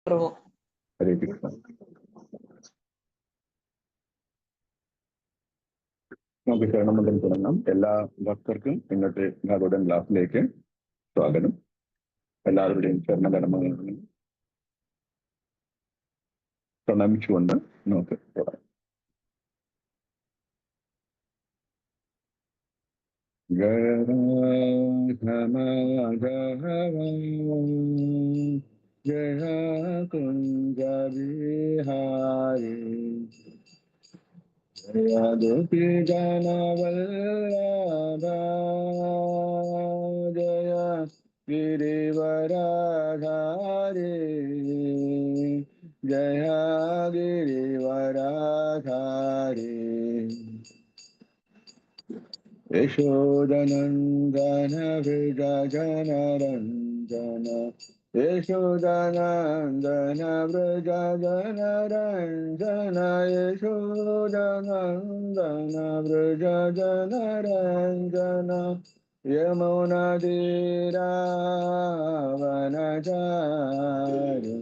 ഹരേ കൃഷ്ണ. നമുക്ക് ശരണമന്ത്രം തുടങ്ങാം. എല്ലാ ഭക്തർക്കും ഇന്നത്തെ ഭാഗവതം ക്ലാസ്സിലേക്ക് സ്വാഗതം. എല്ലാവരുടെയും ശരണകടമകളെ പ്രണമിച്ചുകൊണ്ട് നമുക്ക് തുടങ്ങാം. ജയ കുഞ്ച വിഹാരി ജയ ഗോപി ജനവല്ലഭ ജയ ഗിരിവരധാരി ജയ ഗിരിവരധാരി യശോദനന്ദന വ്രജ ജനരഞ്ജന യശോദനന്ദന വ്രജ ജനരഞ്ജന യശോദനന്ദന വ്രജ ജനരഞ്ജന യമുനതീരാവനചാരി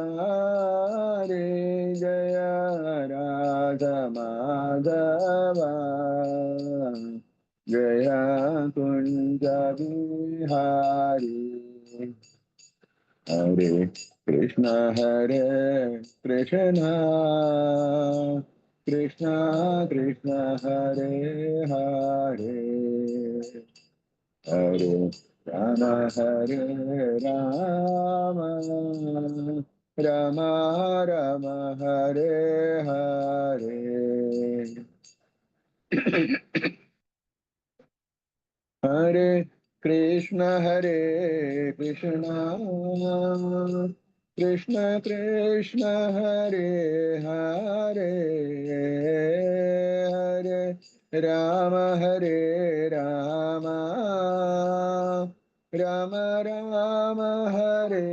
യമുനതീരാവനചാരി ജയ രാധ മാധവ ജയ കുഞ്ച വിഹാരി ഹരേ കൃഷ്ണ കൃഷ്ണ കൃഷ്ണ കൃഷ്ണ ഹരേ ഹരേ ഹരേ രാമ ഹരേ രാമ രാമ രാമ ഹരേ ഹരേ ഹരേ കൃഷ്ണ കൃഷ്ണ കൃഷ്ണ കൃഷ്ണ ഹരേ ഹരേ ഹരേ രാമ രാമ രാമ രാമ ഹരേ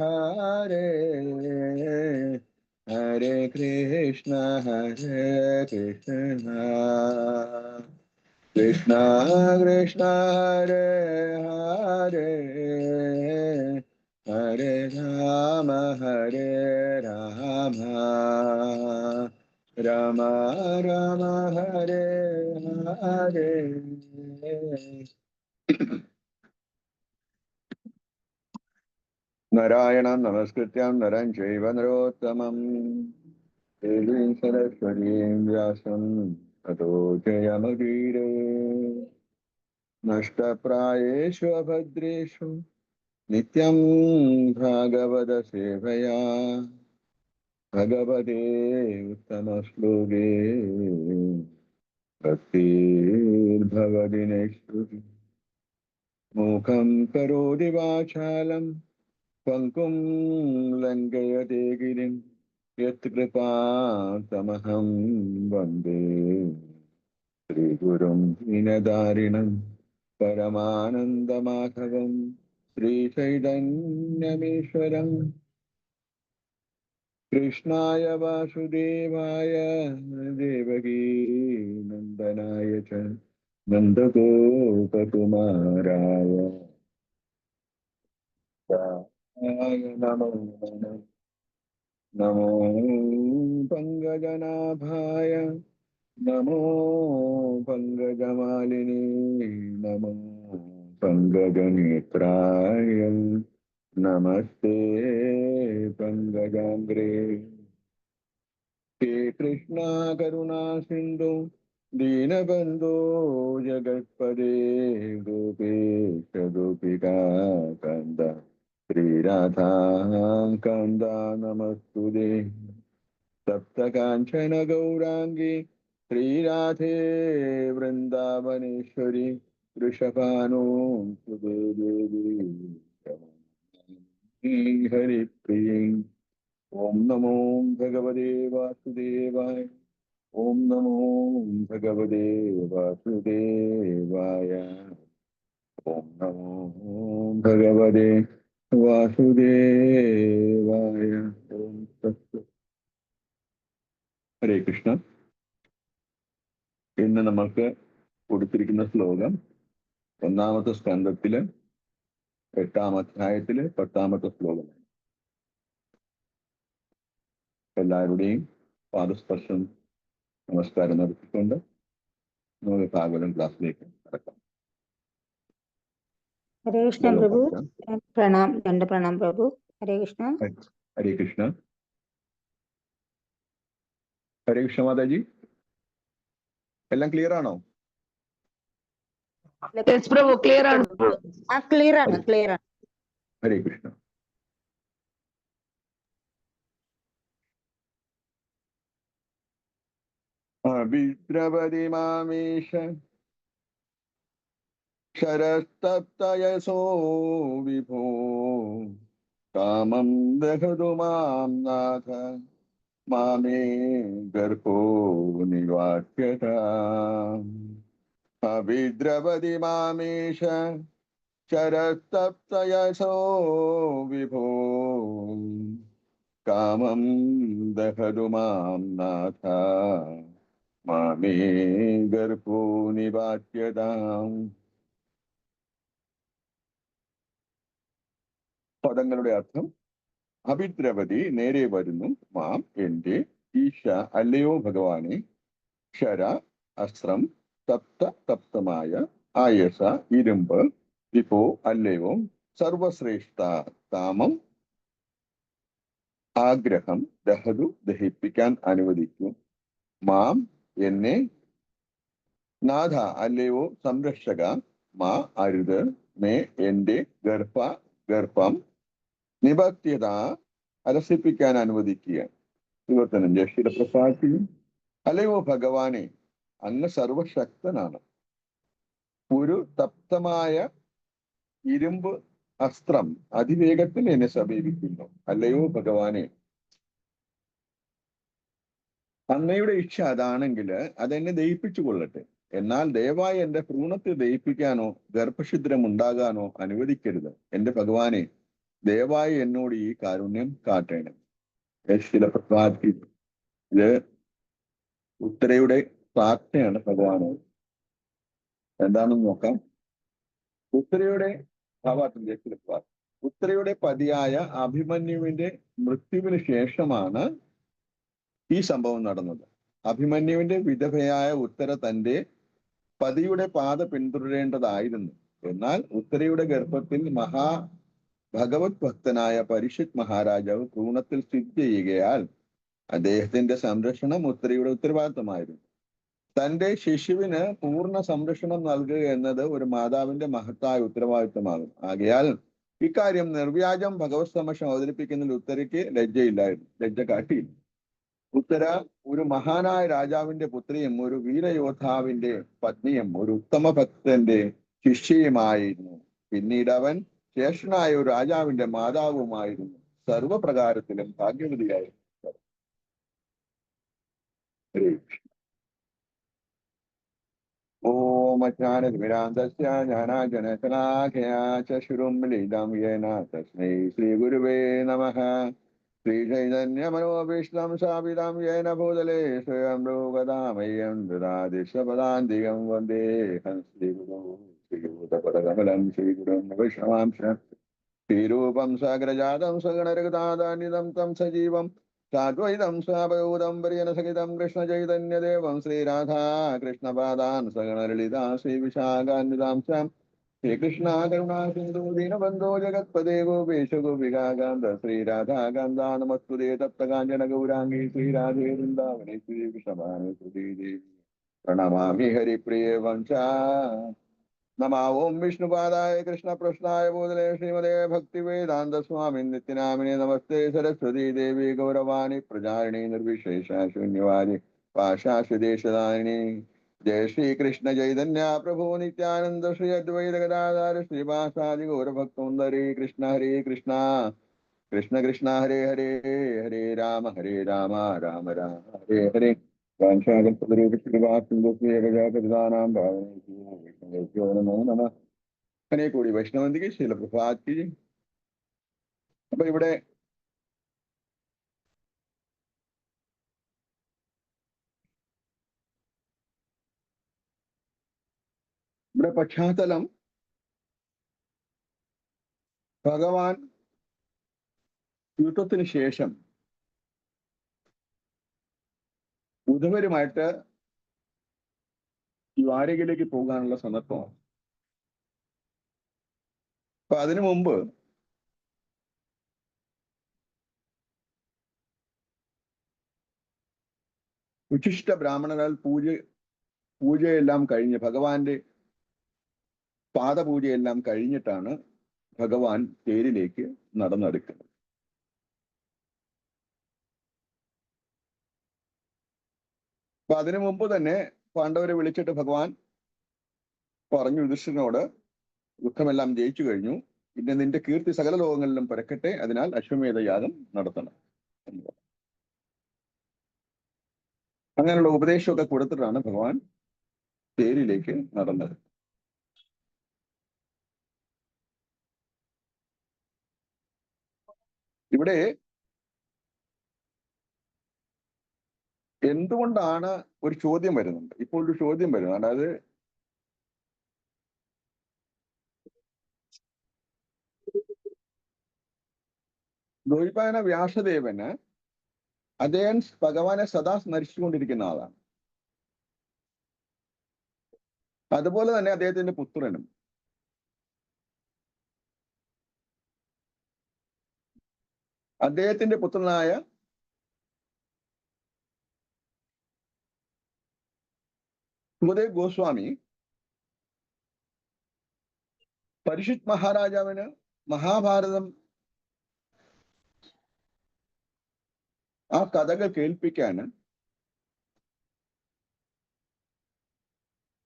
ഹരേ ഹരേ കൃഷ്ണ കൃഷ്ണ കൃഷ്ണ കൃഷ്ണ ഹരേ ഹരേ ഹരേ രാമ രാമ രാമ രാമ ഹരേ ഹരേ നാരായണം നമസ്കൃത്യം നരം ചൈവ നരോത്തമം ദേവീം സരസ്വതീം വ്യാസം തതോ ജയമുദീരേ നഷ്ടപ്രായേഷു അഭദ്രേഷു നിത്യം ഭാഗവത സേവയാ ഭഗവതേ ഉത്തമശ്ലോകേ ഭക്തിർഭവതി നൈഷ്ഠുതി മൂകം കരോതി വാചാലം പങ്കും ലംഘയത്തെ ഗിരിം യത്കൃപാതമഹം വന്ദേ ശ്രീഗുരും ദീനധാരിണം പരമാനന്ദമാധവം ശ്രീചൈതന്യമീശ്വരം കൃഷ്ണായ വാസുദേവായ ദേവകീ നന്ദനായ ച നന്ദഗോപകുമാരായ നമോ നമോ പങ്കജനാഭായ നമോ പങ്കജമാലിനീ നമോ പങ്കജനേത്രായ നമസ്തേ പങ്കജാംഗ്രേ ഹേ കൃഷ്ണ കരുണാ സിന്ധു ദീനബന്ധോ ജഗത്പദേ ഗോപേശ ഗോപികാ കാന്ത ശ്രീരാധാ കാന്ത നമസ്തുതേ സപ്തകാഞ്ചന ഗൗരാംഗി ശ്രീരാധേ വൃന്ദാവനേശ്വരി വൃഷഭാനുസുതേ ദേവി ഹരിപ്രിയേ ഓം നമോ ഭഗവതേ വാസുദേവായ ഓം നമോ ഭഗവതേ വാസുദേവായ ഓം നമോ ഭഗവതേ വാസുദേവായ. ഓം തത്സത്. ഹരേ കൃഷ്ണ. ഇന്ന് നമുക്ക് കൊടുത്തിരിക്കുന്ന ശ്ലോകം ഒന്നാമത്തെ സ്കന്ധത്തില് 8-ാം അധ്യായത്തിലെ 10-ാമത്തെ ശ്ലോകം. എല്ലാവരുടെയും പാദസ്പർശം നമസ്കാരം നടത്തിക്കൊണ്ട് നമുക്ക് ഭാഗവതം ക്ലാസ്സിലേക്ക് കടക്കാം. हरे कृष्ण प्रभु, प्रणाम, दंड प्रणाम प्रभु. हरे कृष्ण. हरे कृष्ण. ഹരേ കൃഷ്ണ മാതാജി, എല്ലാം ക്ലിയർ ആണോ? പ്രഭു ക്ലിയർ ആണ്. ക്ലിയർ ആണ്, ക്ലിയർ ആണ്. ഹരേ കൃഷ്ണ. അഭിദ്രവതി മാമേശ ശരസ്തപ്തയസോ വിഭോ കാമം ദഹതു മാം നാഥ മാമേ ഗർഭോ നിവാസ്യതാം. അഭിദ്രവതി മാമേശ ശരസ്തപ്തയസോ വിഭോ കാമം ദഹതു മാം നാഥ മാമേ ഗർഭോ നിവാസ്യതാം. പദങ്ങളുടെ അർത്ഥം: അഭിദ്രവതി നേരെ വരുന്നു, മാം എന്റെ, ഈശ അല്ലയോ ഭഗവാനെ, ക്ഷര അസ്ത്രം, തപ്ത തപ്തമായ, ആയസ ഇരുമ്പ്, വിഭോ അല്ലയോ, സർവശ്രേഷ്ഠ കാമം ആഗ്രഹം, ദഹതു ദഹിപ്പിക്കാൻ അനുവദിക്കും, മാം എന്നെ, നാഥ അല്ലയോ സംരക്ഷക, മാ അരുത്, മേ എന്റെ, ഗർഭം നിഭക്ത്യത അലസിപ്പിക്കാൻ അനുവദിക്കുക. 25 ശിരപ്രസാദിയും. അല്ലയോ ഭഗവാനെ, അങ്ങ് സർവശക്തനാണ്. ഒരു തപ്തമായ ഇരുമ്പ് അസ്ത്രം അതിവേഗത്തിൽ എന്നെ സമീപിക്കുന്നു. അല്ലയോ ഭഗവാനെ, അങ്ങയുടെ ഇച്ഛ അതാണെങ്കിൽ അതെന്നെ ദഹിപ്പിച്ചു കൊള്ളട്ടെ. എന്നാൽ ദയവായി എന്റെ ഭ്രൂണത്തെ ദഹിപ്പിക്കാനോ ഗർഭഛിദ്രം ഉണ്ടാകാനോ അനുവദിക്കരുത്. എന്റെ ഭഗവാനെ, ദയവായി എന്നോട് ഈ കാരുണ്യം കാട്ടണം. ശിലപ്രസാദി. ഇത് ഉത്തരയുടെ പ്രാർത്ഥനയാണ് ഭഗവാന്. എന്താണെന്ന് നോക്കാം. ഉത്തരയുടെ ഭാവാത്തിന്റെ ശിലപ്രാർത്ഥന. ഉത്തരയുടെ പതിയായ അഭിമന്യുവിന്റെ മൃത്യുവിന് ശേഷമാണ് ഈ സംഭവം നടന്നത്. അഭിമന്യുവിന്റെ വിധവയായ ഉത്തര തന്റെ പതിയുടെ പാത പിന്തുടരേണ്ടതായിരുന്നു. എന്നാൽ ഉത്തരയുടെ ഗർഭത്തിൽ ഭഗവത് ഭക്തനായ പരീക്ഷിത് മഹാരാജാവ് ഭ്രൂണത്തിൽ സ്ഥിതി ചെയ്യുകയാൽ അദ്ദേഹത്തിന്റെ സംരക്ഷണം ഉത്തരയുടെ ഉത്തരവാദിത്തമായിരുന്നു. തന്റെ ശിശുവിന് പൂർണ്ണ സംരക്ഷണം നൽകുക എന്നത് ഒരു മാതാവിന്റെ മഹത്തായ ഉത്തരവാദിത്തമാകും. ആകയാൽ ഇക്കാര്യം നിർവ്യാജം ഭഗവത് സമക്ഷം അവതരിപ്പിക്കുന്നതിൽ ഉത്തരയ്ക്ക് ലജ്ജ കാട്ടിയില്ല. ഉത്തര ഒരു മഹാനായ രാജാവിന്റെ പുത്രിയും ഒരു വീരയോദ്ധാവിന്റെ പത്നിയും ഒരു ഉത്തമ ഭക്തന്റെ ശിഷ്യയുമായിരുന്നു. പിന്നീട് അവൻ ജ്യേഷ്ഠനായ ഒരു രാജാവിന്റെ മാതാവുമായിരുന്നു. സർവപ്രകാരത്തിലും ഭാഗ്യവതിയായിരുന്നു. ഓം അജ്ഞാനതിമിരാന്തസ്യ ജ്ഞാനാഞ്ജനശലാഖയാ ചക്ഷുരും മിലിതം യേന തസ്മൈ ശ്രീ ഗുരുവേ നമഃ. ശ്രീചൈതന്യമനോഭീഷ്ടം സ്ഥാപിതം യേന ഭൂതലേ സ്വയം രൂപതാമയ്യം ദദാദിശപദാന്തികം വന്ദേഹം ശ്രീഗുരു ശ്രീയൂതപദകമലം ശ്രീഗുരും വൈഷ്ണവാംശ. ശ്രീരൂപം സഗ്രജാതം സഗണരഘുതാദാനിതം തം സജീവം സാദ്വൈതം സ്വാപയൂതം പരിജനസഹിതം കൃഷ്ണചൈതന്യദേവം ശ്രീരാധാ കൃഷ്ണപാദാൻ സഗണലളിതാ ശ്രീവിശാഖാന്വിതാം സ്യാം. ശ്രീകൃഷ്ണ കരുണാ സിന്ധു ദീനബന്ധോ ജഗത്പദേ ഗോപേശ ഗോപികാകാന്ത ശ്രീരാധാകാന്ത നമസ്തുതേ തപ്തകാഞ്ചന ഗൗരാംഗീ ശ്രീരാധേ വൃന്ദാവനേ ശ്രീകൃഷ്ണഭാനേ ദേവി പ്രണമാമി ഹരിപ്രിയേ വംശ. നമോ ഓം വിഷ്ണുപാദായ കൃഷ്ണപ്രശ്നായ ഭൂതലേ ശ്രീമതേ ഭക്തിവേദാന്ത സ്വാമി നിത്യനാമിനെ നമസ്തേ സരസ്വതീ ദേവി ഗൗരവാണി പ്രചാരിണി നിർവിശേഷ ശൂന്യവാദി പാശാശ്വദേശദായിനി. ജയ ശ്രീകൃഷ്ണ ചൈതന്യ പ്രഭു നിത്യാനന്ദ ശ്രീ അദ്വൈത ഗദാധര ശ്രീവാസാദി ഗൗരഭക്തോന്തരേ കൃഷ്ണ ഹരേ കൃഷ്ണ കൃഷ്ണ കൃഷ്ണ ഹരേ ഹരേ ഹരേ രാമ രാമ രാമ ഹരേ ഹരേ. അങ്ങനെ കൂടി വൈഷ്ണവന്തിക്ക് ശീലപ്രഭാതി. അപ്പൊ ഇവിടെ പശ്ചാത്തലം ഭഗവാൻ യുദ്ധത്തിന് ശേഷം ഉദ്ധവരുമായിട്ട് ദ്വാരകയിലേക്ക് പോകാനുള്ള സന്ദർഭമാണ്. അപ്പൊ അതിനു മുമ്പ് വിശിഷ്ട ബ്രാഹ്മണരാൽ പൂജയെല്ലാം കഴിഞ്ഞ് ഭഗവാന്റെ പാദപൂജയെല്ലാം കഴിഞ്ഞിട്ടാണ് ഭഗവാൻ തേരിലേക്ക് നടന്നെടുക്കുന്നത്. അപ്പൊ അതിനു മുമ്പ് തന്നെ പാണ്ഡവരെ വിളിച്ചിട്ട് ഭഗവാൻ പറഞ്ഞു യുധിഷ്ഠിരനോട്, യുദ്ധമെല്ലാം ജയിച്ചു കഴിഞ്ഞു, പിന്നെ നിന്റെ കീർത്തി സകല ലോകങ്ങളിലും പരക്കട്ടെ, അതിനാൽ അശ്വമേധയാഗം നടത്തണം എന്ന് പറഞ്ഞു. അങ്ങനെയുള്ള ഉപദേശമൊക്കെ കൊടുത്തിട്ടാണ് ഭഗവാൻ തേരിലേക്ക് നടന്നത്. ഇവിടെ എന്തുകൊണ്ടാണ് ഒരു ചോദ്യം വരുന്നുണ്ട്, ഇപ്പോൾ ഒരു ചോദ്യം വരുന്നുണ്ട്. അതായത് ദ്വൈപായന വ്യാസദേവന് അദ്ദേഹം ഭഗവാനെ സദാ സ്മരിച്ചുകൊണ്ടിരിക്കുന്ന ആളാണ്. അതുപോലെ തന്നെ അദ്ദേഹത്തിന്റെ പുത്രനും. അദ്ദേഹത്തിന്റെ പുത്രനായ സുഖദേവ് ഗോസ്വാമി പരീക്ഷിത് മഹാരാജാവിന് മഹാഭാരതം ആ കഥകൾ കേൾപ്പിക്കാൻ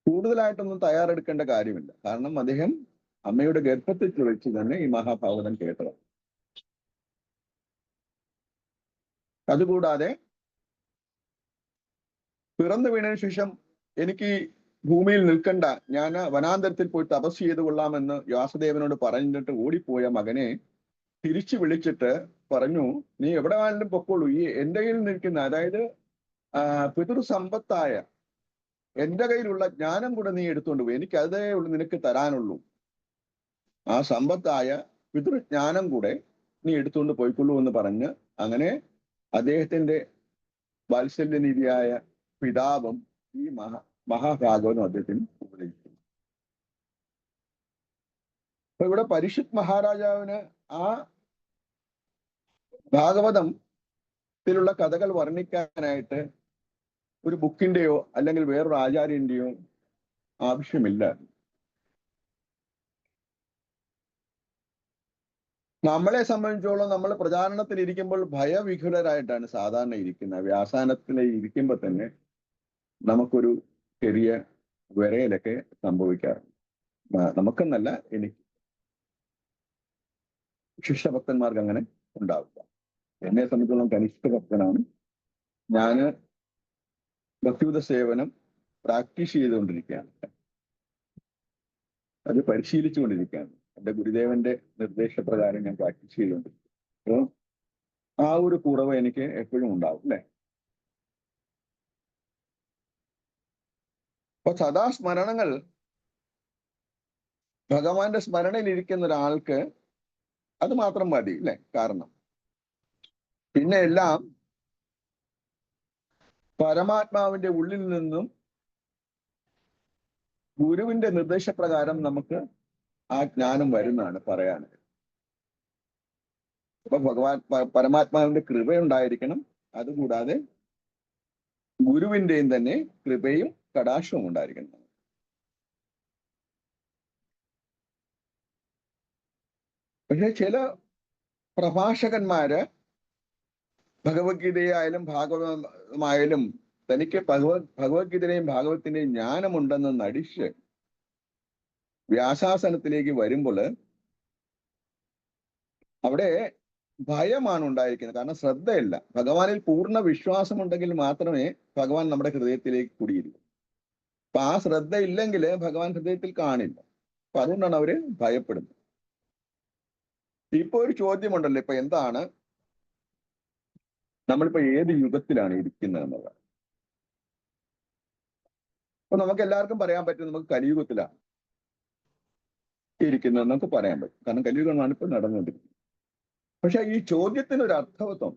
കൂടുതലായിട്ടൊന്നും തയ്യാറെടുക്കേണ്ട കാര്യമില്ല. കാരണം അദ്ദേഹം അമ്മയുടെ ഗർഭത്തിൽ വെച്ച് തന്നെ ഈ മഹാഭാരതം കേട്ടത്. അതുകൂടാതെ പിറന്നു വീണതിന് ശേഷം എനിക്ക് ഭൂമിയിൽ നിൽക്കണ്ട, ഞാൻ വനാന്തരത്തിൽ പോയി തപസ് ചെയ്തു കൊള്ളാമെന്ന് വ്യാസദേവനോട് പറഞ്ഞിട്ട് ഓടിപ്പോയ മകനെ തിരിച്ചു വിളിച്ചിട്ട് പറഞ്ഞു, നീ എവിടെ വേണമെങ്കിലും പൊക്കോളൂ, ഈ എന്റെ കയ്യിൽ നിൽക്കുന്ന, അതായത് പിതൃസമ്പത്തായ എന്റെ കയ്യിലുള്ള ജ്ഞാനം കൂടെ നീ എടുത്തുകൊണ്ട് പോയി, എനിക്ക് അതേ ഉള്ളൂ നിനക്ക് തരാനുള്ളൂ, ആ സമ്പത്തായ പിതൃജ്ഞാനം കൂടെ നീ എടുത്തുകൊണ്ട് പോയിക്കൊള്ളൂ എന്ന് പറഞ്ഞ് അങ്ങനെ അദ്ദേഹത്തിന്റെ വാത്സല്യനിധിയായ പിതാവും ഈ മഹാഭാഗവതം അദ്ദേഹത്തിന് ഉപദേശിക്കുന്നു. അപ്പൊ ഇവിടെ പരീക്ഷിത് മഹാരാജാവിന് ആ ഭാഗവതത്തിലുള്ള കഥകൾ വർണ്ണിക്കാനായിട്ട് ഒരു ബുക്കിന്റെയോ അല്ലെങ്കിൽ വേറൊരു ആചാര്യന്റെയോ ആവശ്യമില്ല. നമ്മളെ സംബന്ധിച്ചോളം നമ്മൾ പ്രചാരണത്തിൽ ഇരിക്കുമ്പോൾ ഭയവിഹുലരായിട്ടാണ് സാധാരണ ഇരിക്കുന്നത്. വ്യാസാനത്തിൽ ഇരിക്കുമ്പോൾ തന്നെ നമുക്കൊരു ചെറിയ വിറയലൊക്കെ സംഭവിക്കാറുണ്ട്. നമുക്കെന്നല്ല, എനിക്ക് ശിഷ്യഭക്തന്മാർക്ക് അങ്ങനെ ഉണ്ടാവില്ല. എന്നെ സംബന്ധിച്ചോളം കനിഷ്ഠ ഭക്തനാണ്. ഞാന് ഭക്തിയുത സേവനം പ്രാക്ടീസ് ചെയ്തുകൊണ്ടിരിക്കുകയാണ്, അത് പരിശീലിച്ചുകൊണ്ടിരിക്കുകയാണ്. എൻ്റെ ഗുരുദേവന്റെ നിർദ്ദേശപ്രകാരം ഞാൻ പ്രാക്ടീസ് ചെയ്തുകൊണ്ടിരിക്കും. അപ്പോൾ ആ ഒരു കുറവ് എനിക്ക് എപ്പോഴും ഉണ്ടാവും അല്ലെ. അപ്പൊ സദാ സ്മരണങ്ങൾ ഭഗവാന്റെ സ്മരണയിൽ ഇരിക്കുന്ന ഒരാൾക്ക് അത് മാത്രം മതി അല്ലെ. കാരണം പിന്നെ എല്ലാം പരമാത്മാവിന്റെ ഉള്ളിൽ നിന്നും ഗുരുവിന്റെ നിർദ്ദേശപ്രകാരം നമുക്ക് ആ ജ്ഞാനം വരുന്നതാണ് പറയാൻ. അപ്പൊ പരമാത്മാവിന്റെ കൃപയുണ്ടായിരിക്കണം. അതുകൂടാതെ ഗുരുവിന്റെയും തന്നെ കൃപയും കടാക്ഷവും ഉണ്ടായിരിക്കണം. പക്ഷെ ചില പ്രഭാഷകന്മാര് ഭഗവത്ഗീതയായാലും ഭാഗവതമായാലും തനിക്ക് ഭഗവത്ഗീതയുടെയും ഭാഗവത്തിന്റെയും ജ്ഞാനമുണ്ടെന്ന് നടിച്ച് വ്യാസാസനത്തിലേക്ക് വരുമ്പോൾ അവിടെ ഭയമാണ് ഉണ്ടായിരിക്കുന്നത്. കാരണം ശ്രദ്ധയില്ല. ഭഗവാനിൽ പൂർണ്ണ വിശ്വാസമുണ്ടെങ്കിൽ മാത്രമേ ഭഗവാൻ നമ്മുടെ ഹൃദയത്തിലേക്ക് കുടിയിരിക്കൂ. അപ്പൊ ആ ശ്രദ്ധ ഇല്ലെങ്കിൽ ഭഗവാൻ ഹൃദയത്തിൽ കാണില്ല. അപ്പൊ അതുകൊണ്ടാണ് അവര് ഭയപ്പെടുന്നത്. ഇപ്പൊ ഒരു ചോദ്യമുണ്ടല്ലോ, ഇപ്പൊ എന്താണ്, നമ്മളിപ്പോ ഏത് യുഗത്തിലാണ് ഇരിക്കുന്നത് എന്നുള്ളത്. അപ്പൊ നമുക്ക് എല്ലാവർക്കും പറയാൻ പറ്റും, നമുക്ക് കലിയുഗത്തിലാണ്. ഇരിക്കുന്നത് നമുക്ക് പറയാൻ പറ്റും. കാരണം കലിയുഗമാണ് ഇപ്പൊ നടന്നുകൊണ്ടിരിക്കുന്നത്. പക്ഷെ ഈ ചോദ്യത്തിന് ഒരു അർത്ഥവത്വം,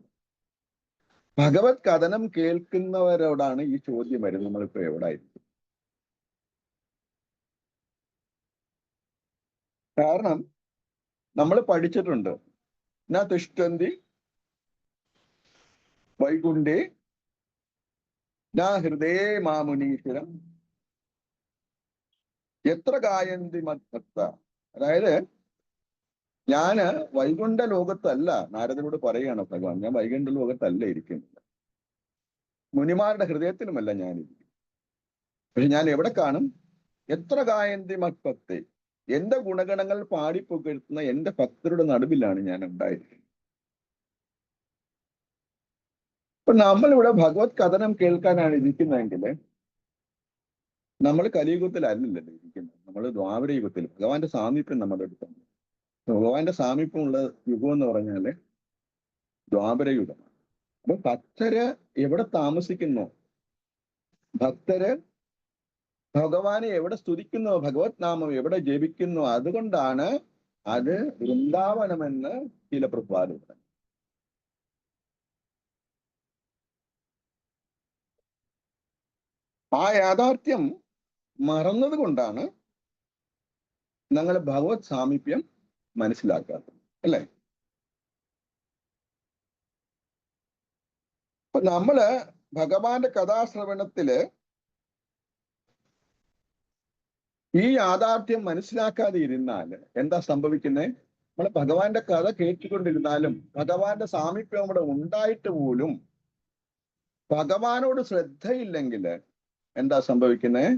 ഭഗവത് കഥനം കേൾക്കുന്നവരോടാണ് ഈ ചോദ്യം വരുന്നത്. നമ്മളിപ്പോ എവിടെ ആയിരിക്കും? കാരണം നമ്മൾ പഠിച്ചിട്ടുണ്ട്, ന തിഷ്ഠന്തി വൈകുണ്ഠേ ന ഹൃദയേ മാമുനീശ്വരം എത്ര ഗായന്തി മദ്ഭക്ത. അതായത് ഞാന് വൈകുണ്ഠ ലോകത്തല്ല, നാരദനോട് പറയുകയാണ് ഭഗവാൻ, ഞാൻ വൈകുണ്ഠ ലോകത്തല്ല ഇരിക്കുന്നത്, മുനിമാരുടെ ഹൃദയത്തിലുമല്ല ഞാനിരിക്കുന്നത്. പക്ഷെ ഞാൻ എവിടെ കാണും? എത്ര ഗായന്തി മദ്ഭക്തി, എന്റെ ഗുണഗണങ്ങൾ പാടിപ്പുകഴ്ത്തുന്ന എന്റെ ഭക്തരുടെ നടുവിലാണ് ഞാൻ ഉണ്ടായിരിക്കുന്നത്. ഇപ്പൊ നമ്മളിവിടെ ഭഗവത് കഥനം കേൾക്കാനാണ് ഇരിക്കുന്നതെങ്കിൽ നമ്മൾ കലിയുഗത്തിലല്ലല്ലോ ഇരിക്കുന്നത്, നമ്മൾ ദ്വാപര യുഗത്തിൽ. ഭഗവാന്റെ സാമീപ്യം നമ്മുടെ അടുത്തുണ്ട്. ഭഗവാന്റെ സാമീപ്യമുള്ള യുഗം എന്ന് പറഞ്ഞാല് ദ്വാപര യുഗമാണ്. അപ്പൊ ഭക്തര് എവിടെ താമസിക്കുന്നു, ഭക്തര് ഭഗവാനെ എവിടെ സ്തുതിക്കുന്നു, ഭഗവത് നാമം എവിടെ ജപിക്കുന്നു, അതുകൊണ്ടാണ് അത് വൃന്ദാവനമെന്ന് ചില പ്രഭാതം. ആ യാഥാർത്ഥ്യം മറന്നത് കൊണ്ടാണ് ഞങ്ങൾ ഭഗവത് സാമീപ്യം മനസ്സിലാക്കാത്തത്, അല്ലേ? അപ്പൊ നമ്മള് ഭഗവാന്റെ കഥാശ്രവണത്തില് ഈ യാഥാർത്ഥ്യം മനസ്സിലാക്കാതെ ഇരുന്നാല് എന്താ സംഭവിക്കുന്നത്? നമ്മൾ ഭഗവാന്റെ കഥ കേട്ടുകൊണ്ടിരുന്നാലും ഭഗവാന്റെ സാമീപ്യം അവിടെ ഉണ്ടായിട്ട് പോലും ഭഗവാനോട് ശ്രദ്ധയില്ലെങ്കിൽ എന്താ സംഭവിക്കുന്നത്?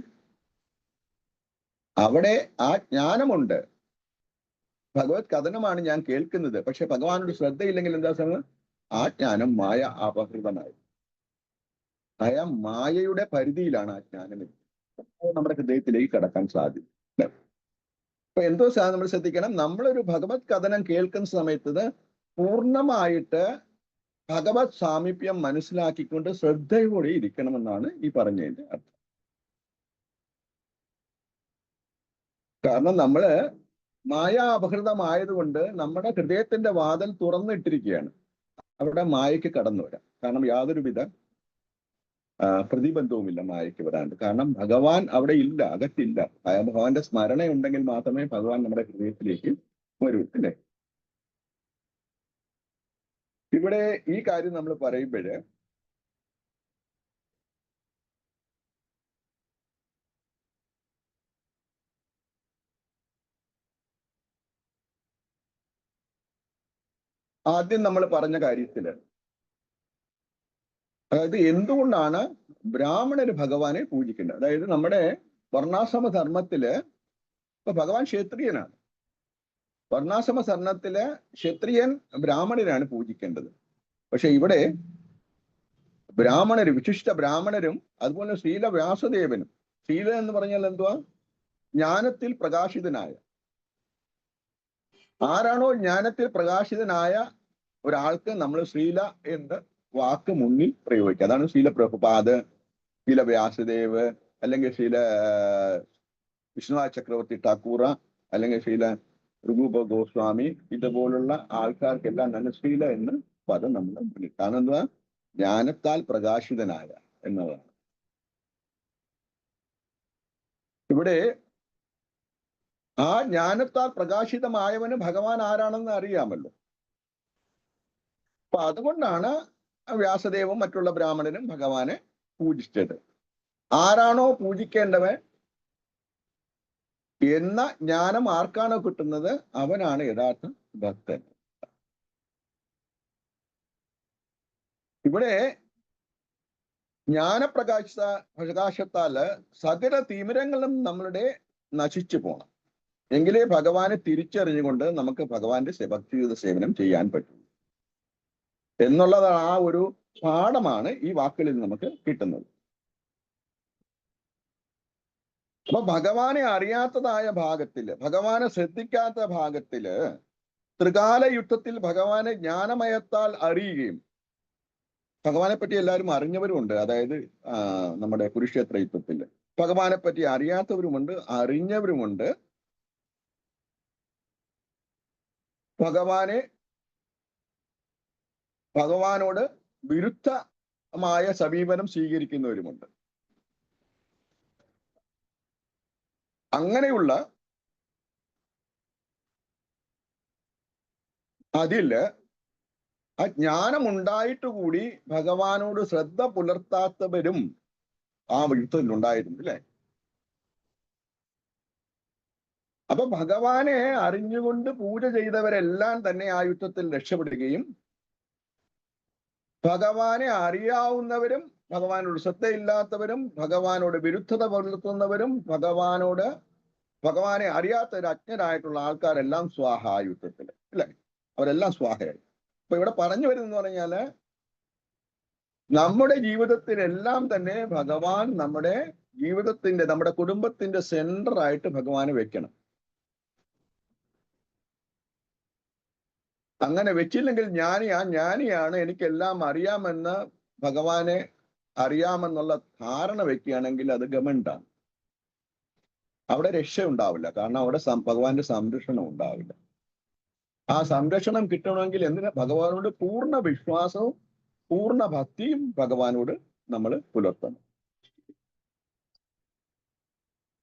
അവിടെ ആ ജ്ഞാനമുണ്ട്, ഭഗവത് കഥനമാണ് ഞാൻ കേൾക്കുന്നത്, പക്ഷെ ഭഗവാനോട് ശ്രദ്ധയില്ലെങ്കിൽ എന്താ സംഭവം? ആ ജ്ഞാനം മായ അപഹൃതമായി. അയ മായയുടെ പരിധിയിലാണ് ആ ജ്ഞാനം. നമ്മുടെ ഹൃദയത്തിലേക്ക് കടക്കാൻ സാധിക്കും. അപ്പൊ എന്തോ നമ്മൾ ശ്രദ്ധിക്കണം, നമ്മളൊരു ഭഗവത് കഥനം കേൾക്കുന്ന സമയത്ത് പൂർണ്ണമായിട്ട് ഭഗവത് സാമീപ്യം മനസ്സിലാക്കിക്കൊണ്ട് ശ്രദ്ധയോടെ ഇരിക്കണമെന്നാണ് ഈ പറഞ്ഞതിന്റെ അർത്ഥം. കാരണം നമ്മള് മായ അപഹൃതമായതുകൊണ്ട് നമ്മുടെ ഹൃദയത്തിന്റെ വാതിൽ തുറന്നിട്ടിരിക്കുകയാണ്. അവിടെ മായയ്ക്ക് കടന്നു വരാം. കാരണം യാതൊരുവിധ പ്രതിബന്ധവുമില്ല മായയ്ക്ക് വരാണ്ട്. കാരണം ഭഗവാൻ അവിടെ ഇല്ല, അകത്തില്ല. ഭഗവാന്റെ സ്മരണ ഉണ്ടെങ്കിൽ മാത്രമേ ഭഗവാൻ നമ്മുടെ ഹൃദയത്തിലേക്ക് വരൂ, അല്ലേ? ഇവിടെ ഈ കാര്യം നമ്മൾ പറയുമ്പോഴ് ആദ്യം നമ്മൾ പറഞ്ഞ കാര്യത്തില്, അതായത് എന്തുകൊണ്ടാണ് ബ്രാഹ്മണര് ഭഗവാനെ പൂജിക്കേണ്ടത്? അതായത് നമ്മുടെ വർണ്ണാശ്രമ ധർമ്മത്തില് ഇപ്പൊ ഭഗവാൻ ക്ഷത്രിയനാണ്. വർണ്ണാശ്രമ ധർമ്മത്തില് ക്ഷത്രിയൻ ബ്രാഹ്മണരാണ് പൂജിക്കേണ്ടത്. പക്ഷെ ഇവിടെ ബ്രാഹ്മണരും, വിശിഷ്ട ബ്രാഹ്മണരും അതുപോലെ ശീല വ്യാസദേവനും, ശീല എന്ന് പറഞ്ഞാൽ എന്തുവാ? ജ്ഞാനത്തിൽ പ്രകാശിതനായ, ആരാണോ ജ്ഞാനത്തിൽ പ്രകാശിതനായ ഒരാൾക്ക് നമ്മൾ ശ്രീല എന്ന വാക്ക് മുന്നിൽ പ്രയോഗിക്കുക. അതാണ് ശീല പ്രഭുപാദ്, ശീല വ്യാസദേവ്, അല്ലെങ്കിൽ ശീല വിഷ്ണുനാഥ ചക്രവർത്തി ഠാക്കൂറ, അല്ലെങ്കിൽ ശീല ഋഗൂപ ഗോസ്വാമി, ഇതുപോലുള്ള ആൾക്കാർക്കെല്ലാം തന്നെ ശീല എന്ന പദം നമ്മൾ മുന്നിൽ. കാരണം എന്തുവാ? ജ്ഞാനത്താൽ പ്രകാശിതനായ എന്നതാണ്. ഇവിടെ ആ ജ്ഞാനത്താൽ പ്രകാശിതമായവന് ഭഗവാൻ ആരാണെന്ന് അറിയാമല്ലോ. അപ്പൊ അതുകൊണ്ടാണ് വ്യാസദേവും മറ്റുള്ള ബ്രാഹ്മണനും ഭഗവാനെ പൂജിച്ചത്. ആരാണോ പൂജിക്കേണ്ടവൻ എന്ന ജ്ഞാനം ആർക്കാണോ കിട്ടുന്നത് അവനാണ് യഥാർത്ഥ ഭക്തൻ. ഇവിടെ പ്രകാശത്താല് സകല തിമിരങ്ങളും നമ്മളുടെ നശിച്ചു പോകണം. എങ്കിലേ ഭഗവാനെ തിരിച്ചറിഞ്ഞുകൊണ്ട് നമുക്ക് ഭഗവാന്റെ ഭക്തിയുത സേവനം ചെയ്യാൻ പറ്റും എന്നുള്ളത് ആ ഒരു പാഠമാണ് ഈ വാക്കുകളിൽ നമുക്ക് കിട്ടുന്നത്. അപ്പൊ ഭഗവാനെ അറിയാത്തതായ ഭാഗത്തില്, ഭഗവാനെ ശ്രദ്ധിക്കാത്ത ഭാഗത്തില് ത്രികാല യുദ്ധത്തിൽ ഭഗവാനെ ജ്ഞാനമയത്താൽ അറിയുകയും, ഭഗവാനെ പറ്റി എല്ലാവരും അറിഞ്ഞവരുമുണ്ട്. അതായത് നമ്മുടെ കുരുക്ഷേത്ര യുദ്ധത്തിൽ ഭഗവാനെ പറ്റി അറിയാത്തവരുമുണ്ട്, അറിഞ്ഞവരുമുണ്ട്. ഭഗവാനോട് വിരുദ്ധമായ സമീപനം സ്വീകരിക്കുന്നവരുമുണ്ട്. അങ്ങനെയുള്ള അതില് ആ ജ്ഞാനമുണ്ടായിട്ട് കൂടി ഭഗവാനോട് ശ്രദ്ധ പുലർത്താത്തവരും ആ യുദ്ധത്തിൽ ഉണ്ടായിരുന്നു, അല്ലെ? അപ്പൊ ഭഗവാനെ അറിഞ്ഞുകൊണ്ട് പൂജ ചെയ്തവരെല്ലാം തന്നെ ആ യുദ്ധത്തിൽ രക്ഷപ്പെടുകയും ഭഗവാനെ അറിയാവുന്നവരും ഭഗവാനോട് ശ്രദ്ധയില്ലാത്തവരും ഭഗവാനോട് വിരുദ്ധത പുലർത്തുന്നവരും ഭഗവാനെ അറിയാത്ത ഒരു അജ്ഞരായിട്ടുള്ള ആൾക്കാരെല്ലാം സ്വാഹ ആ യുദ്ധത്തിൽ, അല്ലെ? അവരെല്ലാം സ്വാഹയായി. അപ്പൊ ഇവിടെ പറഞ്ഞു വരുന്നെന്ന് പറഞ്ഞാല് നമ്മുടെ ജീവിതത്തിലെല്ലാം തന്നെ ഭഗവാൻ നമ്മുടെ കുടുംബത്തിന്റെ സെന്റർ ആയിട്ട് ഭഗവാനെ വെക്കണം. അങ്ങനെ വെച്ചില്ലെങ്കിൽ ജ്ഞാനിയാണ്, എനിക്കെല്ലാം അറിയാമെന്ന് ഭഗവാനെ അറിയാമെന്നുള്ള ധാരണ വെക്കുകയാണെങ്കിൽ അത് ഗമണ്ടാണ്. അവിടെ രക്ഷ ഉണ്ടാവില്ല. കാരണം അവിടെ ഭഗവാന്റെ സംരക്ഷണം ഉണ്ടാവില്ല. ആ സംരക്ഷണം കിട്ടണമെങ്കിൽ ഭഗവാനോട് പൂർണ്ണ വിശ്വാസവും പൂർണ്ണ ഭക്തിയും ഭഗവാനോട് നമ്മൾ പുലർത്തണം.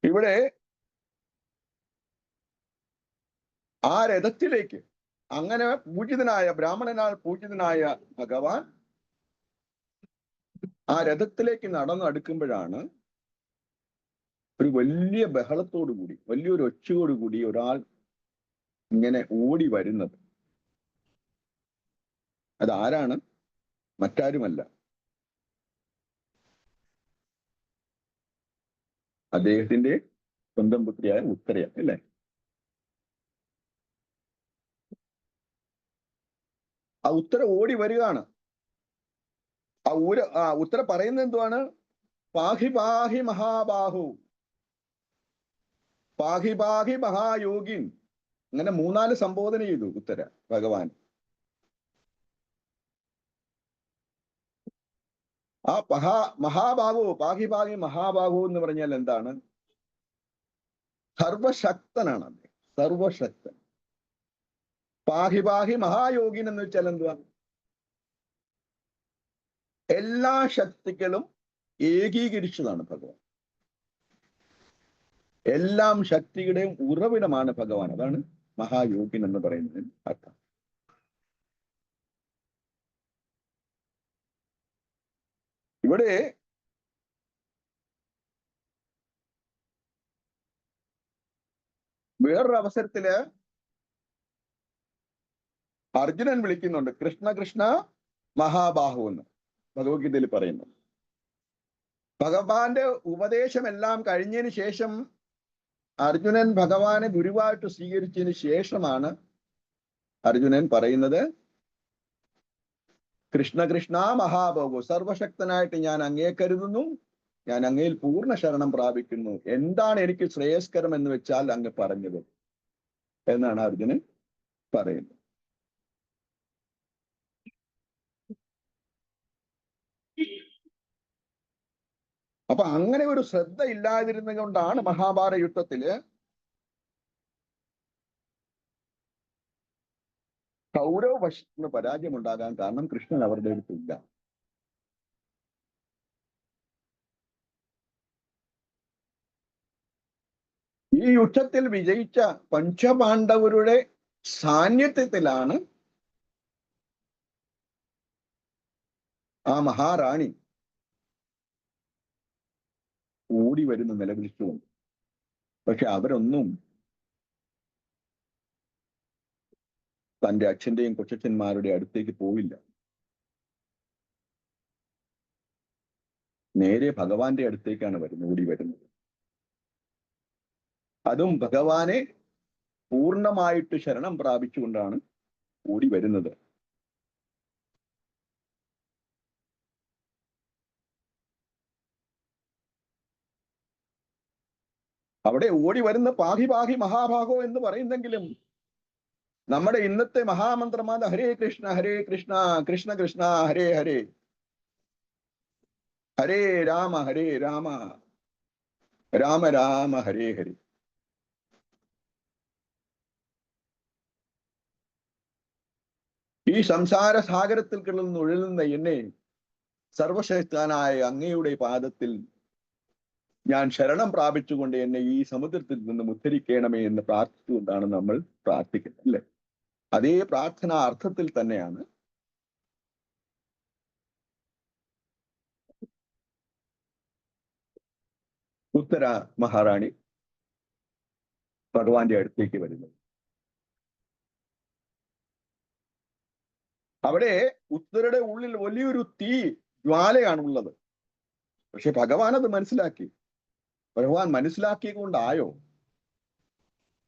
ഇവിടെ ആ രഥത്തിലേക്ക് അങ്ങനെ ബ്രാഹ്മണനാൽ പൂജിതനായ ഭഗവാൻ ആ രഥത്തിലേക്ക് നടന്നടുക്കുമ്പോഴാണ് ഒരു വലിയ ബഹളത്തോടുകൂടി, വലിയൊരു ഒച്ചയോടുകൂടി ഒരാൾ ഇങ്ങനെ ഓടി വരുന്നത്. അതാരാണ്? മറ്റാരുമല്ല, അദ്ദേഹത്തിന്റെ സ്വന്തം പുത്രിയായ ഉത്തരയാണ്, അല്ലേ? ആ ഉത്തര ഓടി വരികയാണ്. ഉത്തര പറയുന്നത് എന്തുവാണ്? പാഹി പാഹി മഹാബാഹു, പാഹി പാഹി മഹായോഗിൻ. അങ്ങനെ 3-4 സംബോധന ചെയ്തു ഉത്തര ഭഗവാൻ. ആ മഹാബാഹു, പാഹി പാഹി മഹാബാഹു എന്ന് പറഞ്ഞാൽ എന്താണ്? സർവശക്തനാണ് അദ്ദേഹം, സർവശക്തൻ. പാഹി പാഹി മഹായോഗിൻ എന്ന് വെച്ചാൽ എന്തുവാ? എല്ലാ ശക്തികളും ഏകീകരിച്ചതാണ് ഭഗവാൻ. എല്ലാം ശക്തിയുടെയും ഉറവിടമാണ് ഭഗവാൻ. അതാണ് മഹായോഗിൻ എന്ന് പറയുന്നതിന് അർത്ഥം. ഇവിടെ വേറൊരു അവസരത്തില് അർജുനൻ വിളിക്കുന്നുണ്ട് കൃഷ്ണ കൃഷ്ണ മഹാബാഹു എന്ന് ഭഗവത്ഗീതയിൽ പറയുന്നു. ഭഗവാന്റെ ഉപദേശമെല്ലാം കഴിഞ്ഞതിന് ശേഷം അർജുനൻ ഭഗവാനെ ഗുരുവായിട്ട് സ്വീകരിച്ചതിന് ശേഷമാണ് അർജുനൻ പറയുന്നത് കൃഷ്ണ കൃഷ്ണ മഹാബാഹു, സർവശക്തനായിട്ട് ഞാൻ അങ്ങയെ കരുതുന്നു, ഞാൻ അങ്ങയിൽ പൂർണ്ണ ശരണം പ്രാപിക്കുന്നു. എന്താണ് എനിക്ക് ശ്രേയസ്കരം എന്ന് വെച്ചാൽ അങ്ങ് പറഞ്ഞത് എന്നാണ് അർജുനൻ പറയുന്നത്. അപ്പൊ അങ്ങനെ ഒരു ശ്രദ്ധ ഇല്ലാതിരുന്നത് കൊണ്ടാണ് മഹാഭാരത യുദ്ധത്തില് കൗരവ പക്ഷത്തിന് പരാജയമുണ്ടാകാൻ കാരണം കൃഷ്ണൻ അവരുടെ അടുത്തില്ല. ഈ യുദ്ധത്തിൽ വിജയിച്ച പഞ്ചപാണ്ഡവരുടെ സാന്നിധ്യത്തിലാണ് ആ മഹാറാണി ഓടി വരുന്ന നിലവിളിച്ചുകൊണ്ട്. പക്ഷെ അവരൊന്നും തന്റെ അച്ഛന്റെയും കൊച്ചച്ഛന്മാരുടെ അടുത്തേക്ക് പോയില്ല. നേരെ ഭഗവാന്റെ അടുത്തേക്കാണ് ഓടി വരുന്നത്. അതും ഭഗവാനെ പൂർണ്ണമായിട്ട് ശരണം പ്രാപിച്ചുകൊണ്ടാണ് ഓടി വരുന്നത്. അവിടെ ഓടി വരുന്ന പാഹി പാഹി മഹാഭാഗോ എന്ന് പറയുന്നെങ്കിലും നമ്മുടെ ഇന്നത്തെ മഹാമന്ത്രമാണ് ഹരേ കൃഷ്ണ കൃഷ്ണ കൃഷ്ണ ഹരേ ഹരേ, ഹരേ രാമ രാമ രാമ ഹരേ ഹരേ. ഈ സംസാര സാഗരത്തിൽ കിടന്ന് ഉഴലുന്ന എന്നെ സർവശ്രേഷ്ഠനായ അങ്ങയുടെ പാദത്തിൽ ഞാൻ ശരണം പ്രാപിച്ചുകൊണ്ട് എന്നെ ഈ സമുദ്രത്തിൽ നിന്ന് ഉദ്ധരിക്കണമേ എന്ന് പ്രാർത്ഥിച്ചുകൊണ്ടാണ് നമ്മൾ പ്രാർത്ഥിക്കുന്നത്, അല്ലെ? അതേ പ്രാർത്ഥന അർത്ഥത്തിൽ തന്നെയാണ് ഉത്തര മഹാറാണി ഭഗവാന്റെ അടുത്തേക്ക് വരുന്നത്. അവിടെ ഉത്തരയുടെ ഉള്ളിൽ വലിയൊരു തീ ജ്വാലയാണുള്ളത്. പക്ഷെ ഭഗവാൻ അത് മനസ്സിലാക്കി. ഭഗവാൻ മനസ്സിലാക്കിക്കൊണ്ടായോ?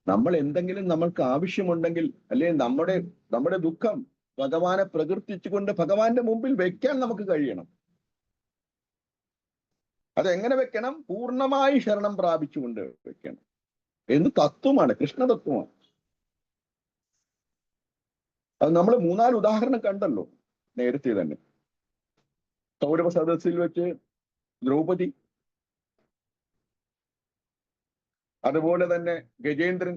നമ്മൾ എന്തെങ്കിലും നമ്മൾക്ക് ആവശ്യമുണ്ടെങ്കിൽ, അല്ലെ നമ്മുടെ ദുഃഖം ഭഗവാനെ പ്രകീർത്തിച്ചുകൊണ്ട് ഭഗവാന്റെ മുമ്പിൽ വെക്കാൻ നമുക്ക് കഴിയണം. അതെങ്ങനെ വെക്കണം? പൂർണ്ണമായി ശരണം പ്രാപിച്ചുകൊണ്ട് വെക്കണം എന്ന് തത്വമാണ്, കൃഷ്ണതത്വമാണ്. അത് നമ്മൾ 3-4 ഉദാഹരണം കണ്ടല്ലോ നേരത്തെ തന്നെ. കൗരവ സദസ്സിൽ വെച്ച് ദ്രൗപദി, അതുപോലെ തന്നെ ഗജേന്ദ്രൻ,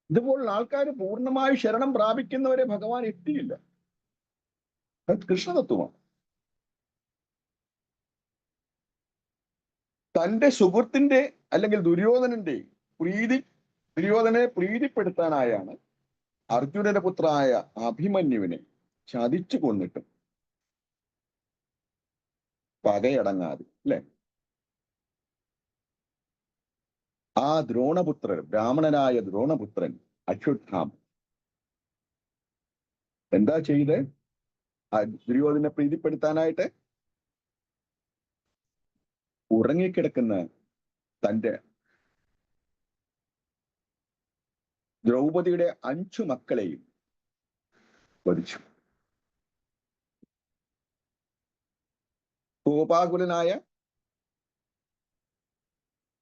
ഇതുപോലുള്ള ആൾക്കാർ പൂർണ്ണമായി ശരണം പ്രാപിക്കുന്നവരെ ഭഗവാൻ എത്തിയില്ല. അത് കൃഷ്ണതത്വമാണ്. തന്റെ സുഹൃത്തിന്റെ അല്ലെങ്കിൽ ദുര്യോധനെ പ്രീതിപ്പെടുത്താനായാണ് അർജുനന്റെ പുത്രായ അഭിമന്യുവിനെ ചതിച്ചു കൊന്നിട്ടും പകയടങ്ങാതെ, അല്ലെ? ആ ദ്രോണപുത്രൻ, ബ്രാഹ്മണനായ ദ്രോണപുത്രൻ അശ്വത്ഥാമ എന്താ ചെയ്ത്? ആ ദുര്യോധനെ പ്രീതിപ്പെടുത്താനായിട്ട് ഉറങ്ങിക്കിടക്കുന്ന തന്റെ ദ്രൗപദിയുടെ 5 മക്കളെയും വധിച്ചു. കോപാകുലനായ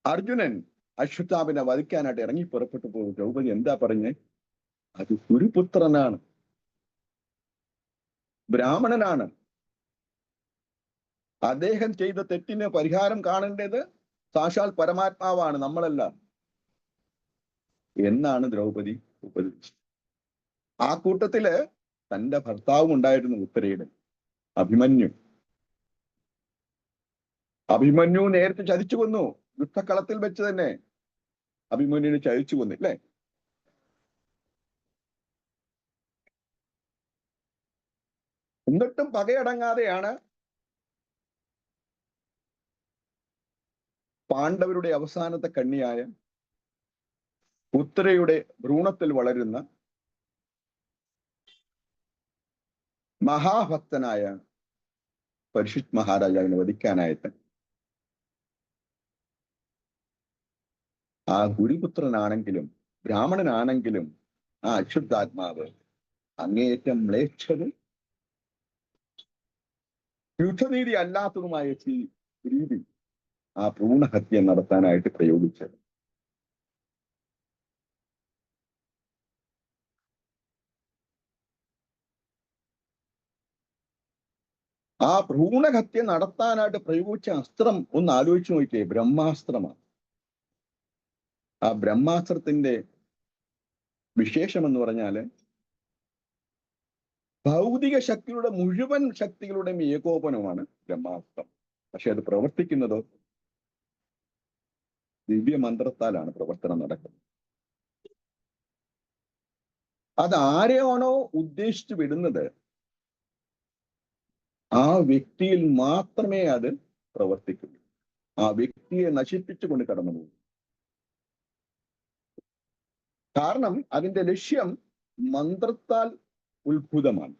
അർജുനൻ അശ്വത്ഥാമനെ വധിക്കാനായിട്ട് ഇറങ്ങി പുറപ്പെട്ടു പോകും. ദ്രൗപദി എന്താ പറഞ്ഞേ? അത് കുരുപുത്രനാണ്, ബ്രാഹ്മണനാണ്, അദ്ദേഹം ചെയ്ത തെറ്റിന് പരിഹാരം കാണേണ്ടത് സാക്ഷാൽ പരമാത്മാവാണ്, നമ്മളല്ല എന്നാണ് ദ്രൗപദി ഉപദേശിച്ചത്. ആ കൂട്ടത്തില് തന്റെ ഭർത്താവും ഉണ്ടായിരുന്നു, ഉത്തരയുടെ അഭിമന്യു. അഭിമന്യു നേരത്തെ ചതിച്ചു കൊന്നു. യുദ്ധക്കളത്തിൽ വെച്ച് തന്നെ അഭിമന്യുവിനെ ചതിച്ചു കൊന്നില്ലേ? എന്നിട്ടും പകയടങ്ങാതെയാണ് പാണ്ഡവരുടെ അവസാനത്തെ കണ്ണിയായ ഉത്തരയുടെ ഭ്രൂണത്തിൽ വളരുന്ന മഹാഭക്തനായ പരീക്ഷിത് മഹാരാജാവിനെ വധിക്കാനായിട്ട് ആ ഗുരുപുത്രനാണെങ്കിലും ബ്രാഹ്മണനാണെങ്കിലും ആ അക്ഷുദ്ധാത്മാവ് അങ്ങേയറ്റം മ്ലേച്ഛതും യുദ്ധനീതി അല്ലാത്തതുമായ രീതി ആ ഭ്രൂണഹത്യ നടത്താനായിട്ട് പ്രയോഗിച്ചത്. ആ ഭ്രൂണഹത്യ നടത്താനായിട്ട് പ്രയോഗിച്ച അസ്ത്രം ഒന്ന് ആലോചിച്ച് നോക്കിയേ, ബ്രഹ്മാസ്ത്രമാണ്. ആ ബ്രഹ്മാസ്ത്രത്തിന്റെ വിശേഷം എന്ന് പറഞ്ഞാല് ഭൗതിക ശക്തിയുടെ മുഴുവൻ ശക്തികളുടെയും ഏകോപനമാണ് ബ്രഹ്മാസ്ത്രം. പക്ഷെ അത് പ്രവർത്തിക്കുന്നതോ ദിവ്യമന്ത്രത്താലാണ് പ്രവർത്തനം നടക്കുന്നത്. അത് ആരെയാണോ ഉദ്ദേശിച്ചു വിടുന്നത് ആ വ്യക്തിയിൽ മാത്രമേ അത് പ്രവർത്തിക്കുള്ളൂ. ആ വ്യക്തിയെ നശിപ്പിച്ചുകൊണ്ട് കടന്നു പോകും. കാരണം അതിന്റെ ലക്ഷ്യം മന്ത്രത്താൽ ഉത്ഭുതമാണ്.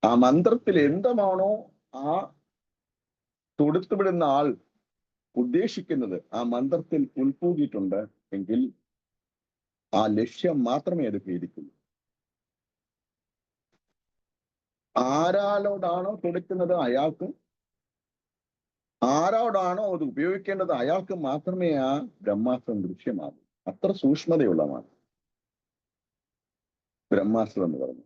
ആ മന്ത്രത്തിൽ എന്താണോ ആ തൊടുത്തുവിടുന്ന ആൾ ഉദ്ദേശിക്കുന്നത് ആ മന്ത്രത്തിൽ ഉൾപ്പൂകിയിട്ടുണ്ട് എങ്കിൽ ആ ലക്ഷ്യം മാത്രമേ അത് ഭേദിക്കുള്ളൂ. ആരാലോടാണോ തൊടുക്കുന്നത് അയാൾക്കും, ആരോടാണോ അത് ഉപയോഗിക്കേണ്ടത് അയാൾക്ക് മാത്രമേ ആ ബ്രഹ്മാസ്ത്രം ദൃശ്യമാകൂ. അത്ര സൂക്ഷ്മതയുള്ളതാണ് ബ്രഹ്മാസ്ത്രം എന്ന് പറഞ്ഞു.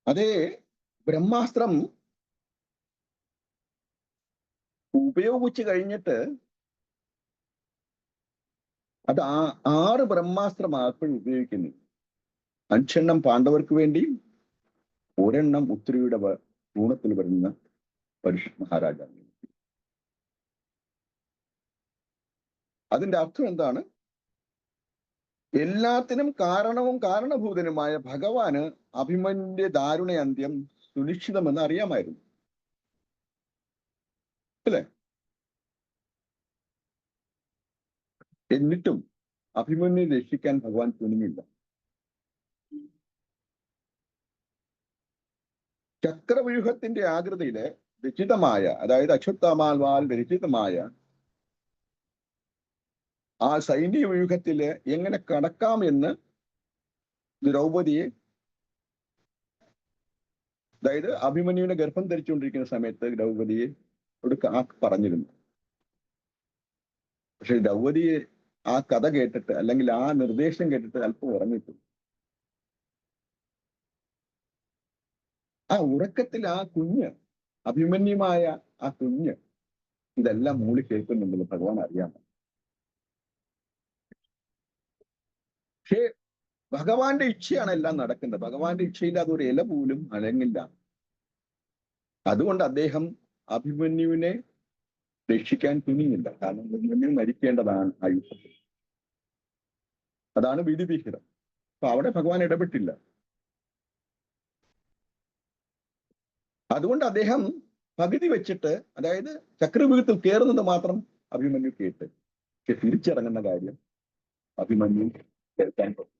അതേ ബ്രഹ്മാസ്ത്രം ഉപയോഗിച്ചു കഴിഞ്ഞിട്ട് അത് 6 ബ്രഹ്മാസ്ത്രമാണ് ഉപയോഗിക്കുന്നത്. 5 പാണ്ഡവർക്ക് വേണ്ടിയും 1 ഉത്തരയുടെ ഭ്രൂണത്തിൽ വരുന്ന പരീക്ഷിത് മഹാരാജാവിന്. അതിന്റെ അർത്ഥം എന്താണ്? എല്ലാത്തിനും കാരണവും കാരണഭൂതനുമായ ഭഗവാന് അഭിമന്യുന്റെ ദാരുണ അന്ത്യം സുനിശ്ചിതമെന്ന് അറിയാമായിരുന്നു, അല്ലേ? എന്നിട്ടും അഭിമന്യുനെ രക്ഷിക്കാൻ ഭഗവാൻ തുനിഞ്ഞില്ല. ചക്രവ്യൂഹത്തിന്റെ ആകൃതിയിലെ രചിതമായ, അതായത് അശ്വത്ഥാമാവാൽ രചിതമായ ആ സൈനിക വ്യൂഹത്തില് എങ്ങനെ കടക്കാം എന്ന് ദ്രൗപദിയെ, അതായത് അഭിമന്യുവിനെ ഗർഭം ധരിച്ചുകൊണ്ടിരിക്കുന്ന സമയത്ത് ദ്രൗപദിയെ ഒരു പറഞ്ഞിരുന്നു. പക്ഷെ ദ്രൗപദിയെ ആ കഥ കേട്ടിട്ട്, അല്ലെങ്കിൽ ആ നിർദ്ദേശം കേട്ടിട്ട് അല്പം ഉറങ്ങിട്ടു. ആ ഉറക്കത്തിൽ ആ കുഞ്ഞ്, അഭിമന്യുമായ ആ കുഞ്ഞ് ഇതെല്ലാം മൂളി കേൾക്കുന്നുണ്ടെന്ന് ഭഗവാൻ അറിയാം. പക്ഷേ ഭഗവാന്റെ ഇച്ഛയാണ് എല്ലാം നടക്കുന്നത്. ഭഗവാന്റെ ഇച്ഛയില്ലാതെ ഒരു ഇല പോലും അനങ്ങില്ല. അതുകൊണ്ട് അദ്ദേഹം അഭിമന്യുവിനെ രക്ഷിക്കാൻ തുനിഞ്ഞില്ല. കാരണം അഭിമന്യു മരിക്കേണ്ടതാണ് ആ യുദ്ധത്തിൽ. അതാണ് വിധിവിഹിതം. അപ്പൊ അവിടെ ഭഗവാൻ ഇടപെട്ടില്ല. അതുകൊണ്ട് അദ്ദേഹം പകുതി വെച്ചിട്ട്, അതായത് ചക്രവ്യൂഹത്തിൽ കയറുന്നത് മാത്രം അഭിമന്യു കേട്ട്, പക്ഷെ തിരിച്ചിറങ്ങുന്ന കാര്യം അഭിമന്യു കേൾക്കാൻ പറ്റും.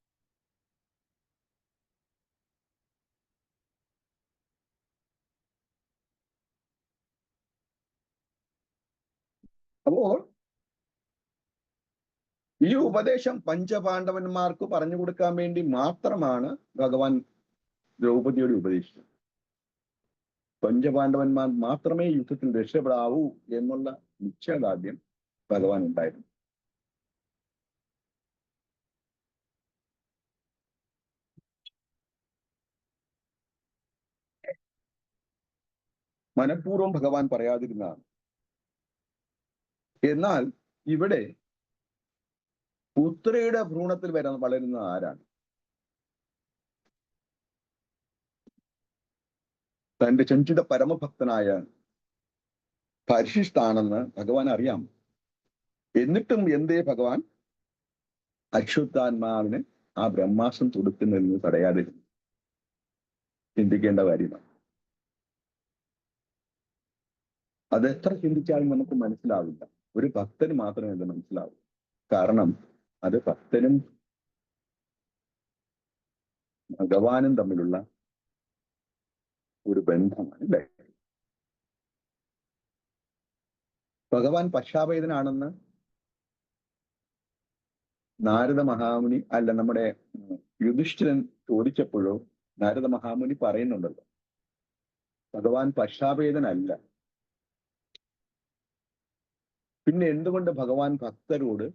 അപ്പോൾ ഈ ഉപദേശം പഞ്ചപാണ്ഡവന്മാർക്ക് പറഞ്ഞു കൊടുക്കാൻ വേണ്ടി മാത്രമാണ് ഭഗവാൻ ദ്രൗപദിയോട് ഉപദേശിച്ചത്. പഞ്ചപാണ്ഡവന്മാർ മാത്രമേ യുദ്ധത്തിൽ രക്ഷപ്പെടാവൂ എന്നുള്ള നിശ്ചയദാർഢ്യം ഭഗവാൻ ഉണ്ടായിരുന്നു. മനഃപൂർവ്വം ഭഗവാൻ പറയാതിരുന്നതാണ്. എന്നാൽ ഇവിടെ പുത്രിയുടെ ഭ്രൂണത്തിൽ വളരുന്ന ആരാണ്? തന്റെ ചഞ്ചിത പരമഭക്തനായ പരിശിഷ്ടാണെന്ന് ഭഗവാൻ അറിയാം. എന്നിട്ടും എന്തേ ഭഗവാൻ അശ്വത്ഥാത്മാവിന് ആ ബ്രഹ്മാസ്ത്രം തൊടുക്കുന്നതിൽ നിന്ന് തടയാതിരുന്നു? ചിന്തിക്കേണ്ട കാര്യമാണ്. അത് എത്ര ചിന്തിച്ചാലും നമുക്ക് മനസ്സിലാവില്ല. ഒരു ഭക്തന് മാത്രമേ അത് മനസ്സിലാവൂ. കാരണം അത് ഭക്തനും ഭഗവാനും തമ്മിലുള്ള ഒരു ബന്ധമാണ്, അല്ലേ? ഭഗവാൻ പക്ഷാഭേദനാണെന്ന് നാരദ മഹാമുനി, അല്ല, നമ്മുടെ യുധിഷ്ഠിരൻ ചോദിച്ചപ്പോഴോ നാരദ മഹാമുനി പറയുന്നുണ്ടല്ലോ, ഭഗവാൻ പക്ഷാഭേദനല്ല. പിന്നെ എന്തുകൊണ്ട് ഭഗവാൻ ഭക്തരോട്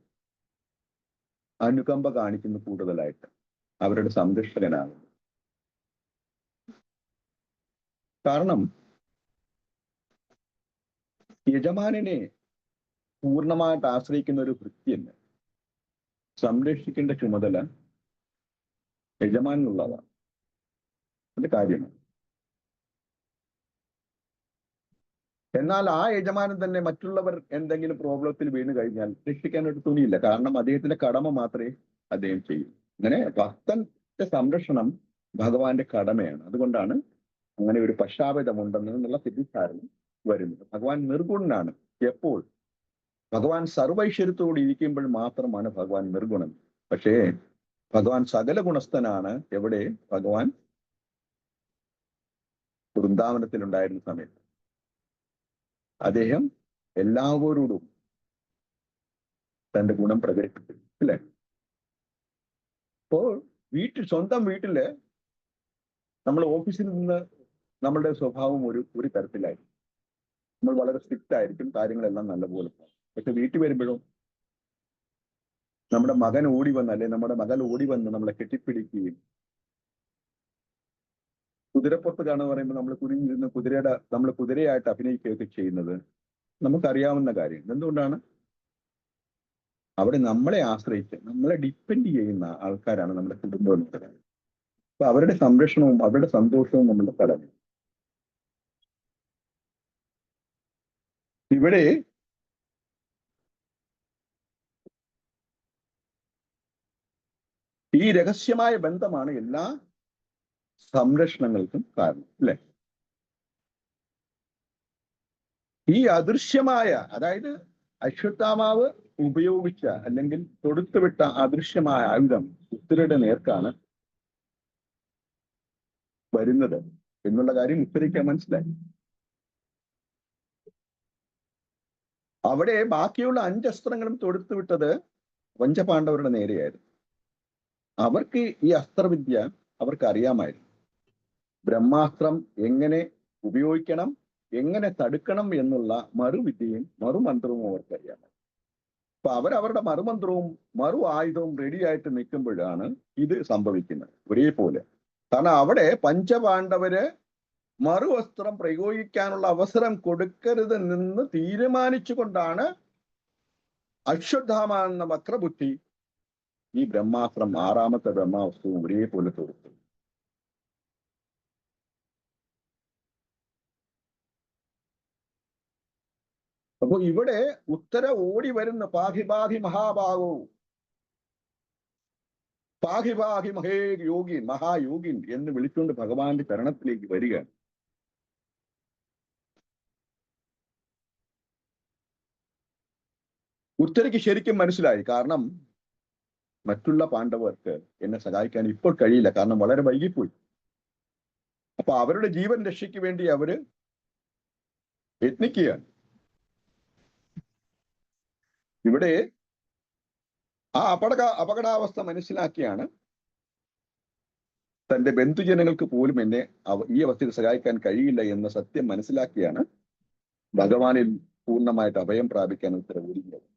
അനുകമ്പ കാണിക്കുന്നു കൂടുതലായിട്ട്, അവരുടെ സംരക്ഷകനാകുന്നു? കാരണം യജമാനെ പൂർണ്ണമായിട്ട് ആശ്രയിക്കുന്ന ഒരു ഭൃത്യന് സംരക്ഷിക്കേണ്ട ചുമതല യജമാനുള്ളതാണ്. അത് കാര്യമാണ്. എന്നാൽ ആ യജമാനൻ തന്നെ മറ്റുള്ളവർ എന്തെങ്കിലും പ്രോബ്ലത്തിൽ വീണ് കഴിഞ്ഞാൽ രക്ഷിക്കാനായിട്ട് തുനിയില്ല. കാരണം അദ്ദേഹത്തിന്റെ കടമ മാത്രമേ അദ്ദേഹം ചെയ്യൂ. അങ്ങനെ ഭക്തന്റെ സംരക്ഷണം ഭഗവാന്റെ കടമയാണ്. അതുകൊണ്ടാണ് അങ്ങനെ ഒരു പക്ഷാഭേദമുണ്ടെന്നുള്ള തെറ്റിദ്ധാരണ വരുന്നത്. ഭഗവാൻ നിർഗുണനാണ്. എപ്പോൾ ഭഗവാൻ സർവൈശ്വര്യത്തോട് ഇരിക്കുമ്പോൾ മാത്രമാണ് ഭഗവാൻ നിർഗുണൻ. പക്ഷേ ഭഗവാൻ സകല ഗുണസ്ഥനാണ്. എവിടെ? ഭഗവാൻ വൃന്ദാവനത്തിലുണ്ടായിരുന്ന സമയത്ത് അദ്ദേഹം എല്ലാവരോടും തന്റെ ഗുണം പ്രകടിപ്പിച്ചു, അല്ലേ? അപ്പോൾ സ്വന്തം വീട്ടില് നമ്മൾ ഓഫീസിൽ നിന്ന് നമ്മളുടെ സ്വഭാവം ഒരു തരത്തിലായിരിക്കും. നമ്മൾ വളരെ സ്ട്രിക്റ്റ് ആയിരിക്കും, കാര്യങ്ങളെല്ലാം നല്ലപോലെ പോകും. പക്ഷെ വീട്ടിൽ വരുമ്പോഴും നമ്മുടെ മകൻ ഓടി വന്ന്, അല്ലെ നമ്മുടെ മകൾ ഓടി വന്ന് നമ്മളെ കെട്ടിപ്പിടിക്കുകയും, കുതിരപ്പുറത്ത് കാണുക പറയുമ്പോൾ നമ്മൾ കുനിഞ്ഞിരുന്ന് നമ്മൾ കുതിരയായിട്ട് അഭിനയിക്കുകയൊക്കെ ചെയ്യുന്നത് നമുക്കറിയാവുന്ന കാര്യം. എന്തുകൊണ്ടാണ്? അവിടെ നമ്മളെ ആശ്രയിച്ച് നമ്മളെ ഡിപ്പെൻഡ് ചെയ്യുന്ന ആൾക്കാരാണ് നമ്മുടെ കുടുംബം. അപ്പൊ അവരുടെ സംരക്ഷണവും അവരുടെ സന്തോഷവും നമ്മുടെ കടമ. ഇവിടെ ഈ രഹസ്യമായ ബന്ധമാണ് എല്ലാ സംരക്ഷണങ്ങൾക്കും കാരണം, അല്ലെ? ഈ അദൃശ്യമായ, അതായത് അശ്വത്ഥാമാവ് ഉപയോഗിച്ച അല്ലെങ്കിൽ തൊടുത്തുവിട്ട അദൃശ്യമായ ആയുധം ഉത്തരയുടെ നേർക്കാണ് വരുന്നത് എന്നുള്ള കാര്യം ഉത്തരയ്ക്ക് മനസ്സിലായി. അവിടെ ബാക്കിയുള്ള 5 അസ്ത്രങ്ങളും തൊടുത്തുവിട്ടത് പഞ്ചപാണ്ഡവരുടെ നേരെയായിരുന്നു. അവർക്ക് ഈ അസ്ത്രവിദ്യ അവർക്ക് അറിയാമായിരുന്നു. ബ്രഹ്മാസ്ത്രം എങ്ങനെ ഉപയോഗിക്കണം, എങ്ങനെ തടുക്കണം എന്നുള്ള മറുവിദ്യയും മറുമന്ത്രവും അവർക്കറിയാം. അപ്പൊ അവരവരുടെ മറുമന്ത്രവും മറു ആയുധവും റെഡിയായിട്ട് നിൽക്കുമ്പോഴാണ് ഇത് സംഭവിക്കുന്നത് ഒരേപോലെ. കാരണം അവിടെ പഞ്ചപാണ്ഡവര് മറുവസ്ത്രം പ്രയോഗിക്കാനുള്ള അവസരം കൊടുക്കരുത് നിന്ന് തീരുമാനിച്ചുകൊണ്ടാണ് അശ്വത്ഥാമ എന്ന വക്രബുദ്ധി ഈ ബ്രഹ്മാസ്ത്രം 6ാമത്തെ ബ്രഹ്മാസ്ത്രവും ഒരേപോലെ തൊടുത്തു. അപ്പൊ ഇവിടെ ഉത്തര ഓടി വരുന്ന പാഹിപാഹി മഹാഭാഗോ, പാഹിപാഹി മഹേ യോഗിൻ, മഹായോഗിൻ എന്ന് വിളിച്ചുകൊണ്ട് ഭഗവാന്റെ ചരണത്തിലേക്ക് വരികയാണ്. ഉത്തരയ്ക്ക് ശരിക്കും മനസ്സിലായി. കാരണം മറ്റുള്ള പാണ്ഡവർക്ക് എന്നെ സഹായിക്കാൻ ഇപ്പോൾ കഴിയില്ല, കാരണം വളരെ വൈകിപ്പോയി. അപ്പൊ അവരുടെ ജീവൻ രക്ഷയ്ക്ക് വേണ്ടി അവര് യത്നിക്കുകയാണ്. ഇവിടെ ആ അപകടാവസ്ഥ മനസ്സിലാക്കിയാണ് തന്റെ ബന്ധുജനങ്ങൾക്ക് പോലും എന്നെ ഈ അവസ്ഥയിൽ സഹായിക്കാൻ കഴിയില്ല എന്ന സത്യം മനസ്സിലാക്കിയാണ് ഭഗവാനിൽ പൂർണ്ണമായിട്ട് അഭയം പ്രാപിക്കാൻ ഉത്തരവൊരുങ്ങിയത്.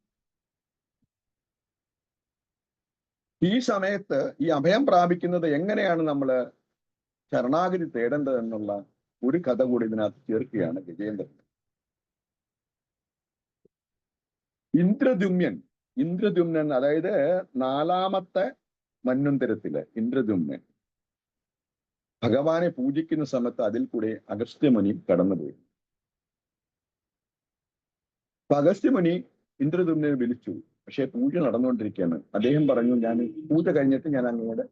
ഈ സമയത്ത് ഈ അഭയം പ്രാപിക്കുന്നത് എങ്ങനെയാണ് നമ്മൾ ശരണാഗതി തേടേണ്ടത് എന്നുള്ള ഒരു കഥ കൂടി ഇതിനകത്ത് ചേർക്കുകയാണ് ഗജേന്ദ്രൻ. ഇന്ദ്രദ്യുമ്നൻ, അതായത് 4ാമത്തെ മന്വന്തരത്തില് ഇന്ദ്രദ്യുമ്നൻ ഭഗവാനെ പൂജിക്കുന്ന സമയത്ത് അതിൽ കൂടെ അഗസ്ത്യമുനി കടന്നുപോയി. അപ്പൊ അഗസ്ത്യമുനി ഇന്ദ്രദ്യുമ്നെ വിളിച്ചു. പക്ഷെ പൂജ നടന്നുകൊണ്ടിരിക്കുകയാണ്. അദ്ദേഹം പറഞ്ഞു, ഞാൻ പൂജ കഴിഞ്ഞിട്ട് ഞാൻ അങ്ങയുടെ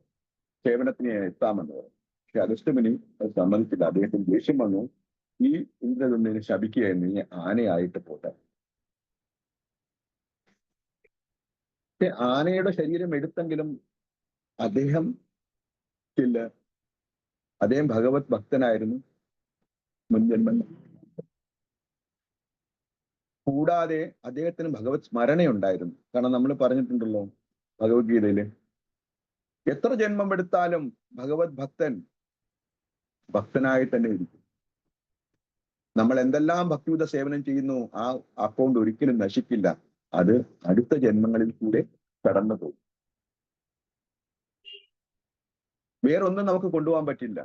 സേവനത്തിന് എത്താമെന്ന് പറഞ്ഞു. പക്ഷെ അഗസ്ത്യമുനി അത് സമ്മതിച്ചില്ല. അദ്ദേഹത്തിന് ദേഷ്യം വന്നു. ഈ ഇന്ദ്രദ്യുമ്നെ ശപിക്കുകയായിരുന്നു, നീ ആനയായിട്ട് പോട്ടെ. ആനയുടെ ശരീരം എടുത്തെങ്കിലും അദ്ദേഹം ഭഗവത് ഭക്തനായിരുന്നു മുൻജന്മം. കൂടാതെ അദ്ദേഹത്തിന് ഭഗവത് സ്മരണയുണ്ടായിരുന്നു. കാരണം നമ്മൾ പറഞ്ഞിട്ടുണ്ടല്ലോ ഭഗവത്ഗീതയില്, എത്ര ജന്മം എടുത്താലും ഭഗവത് ഭക്തനായി തന്നെ ഇരിക്കും. നമ്മൾ എന്തെല്ലാം ഭക്തിയുത സേവനം ചെയ്യുന്നു ആ അക്കൗണ്ട് ഒരിക്കലും നശിക്കില്ല. അത് അടുത്ത ജന്മങ്ങളിൽ കൂടെ കടന്നു പോകും. വേറൊന്നും നമുക്ക് കൊണ്ടുപോകാൻ പറ്റില്ല.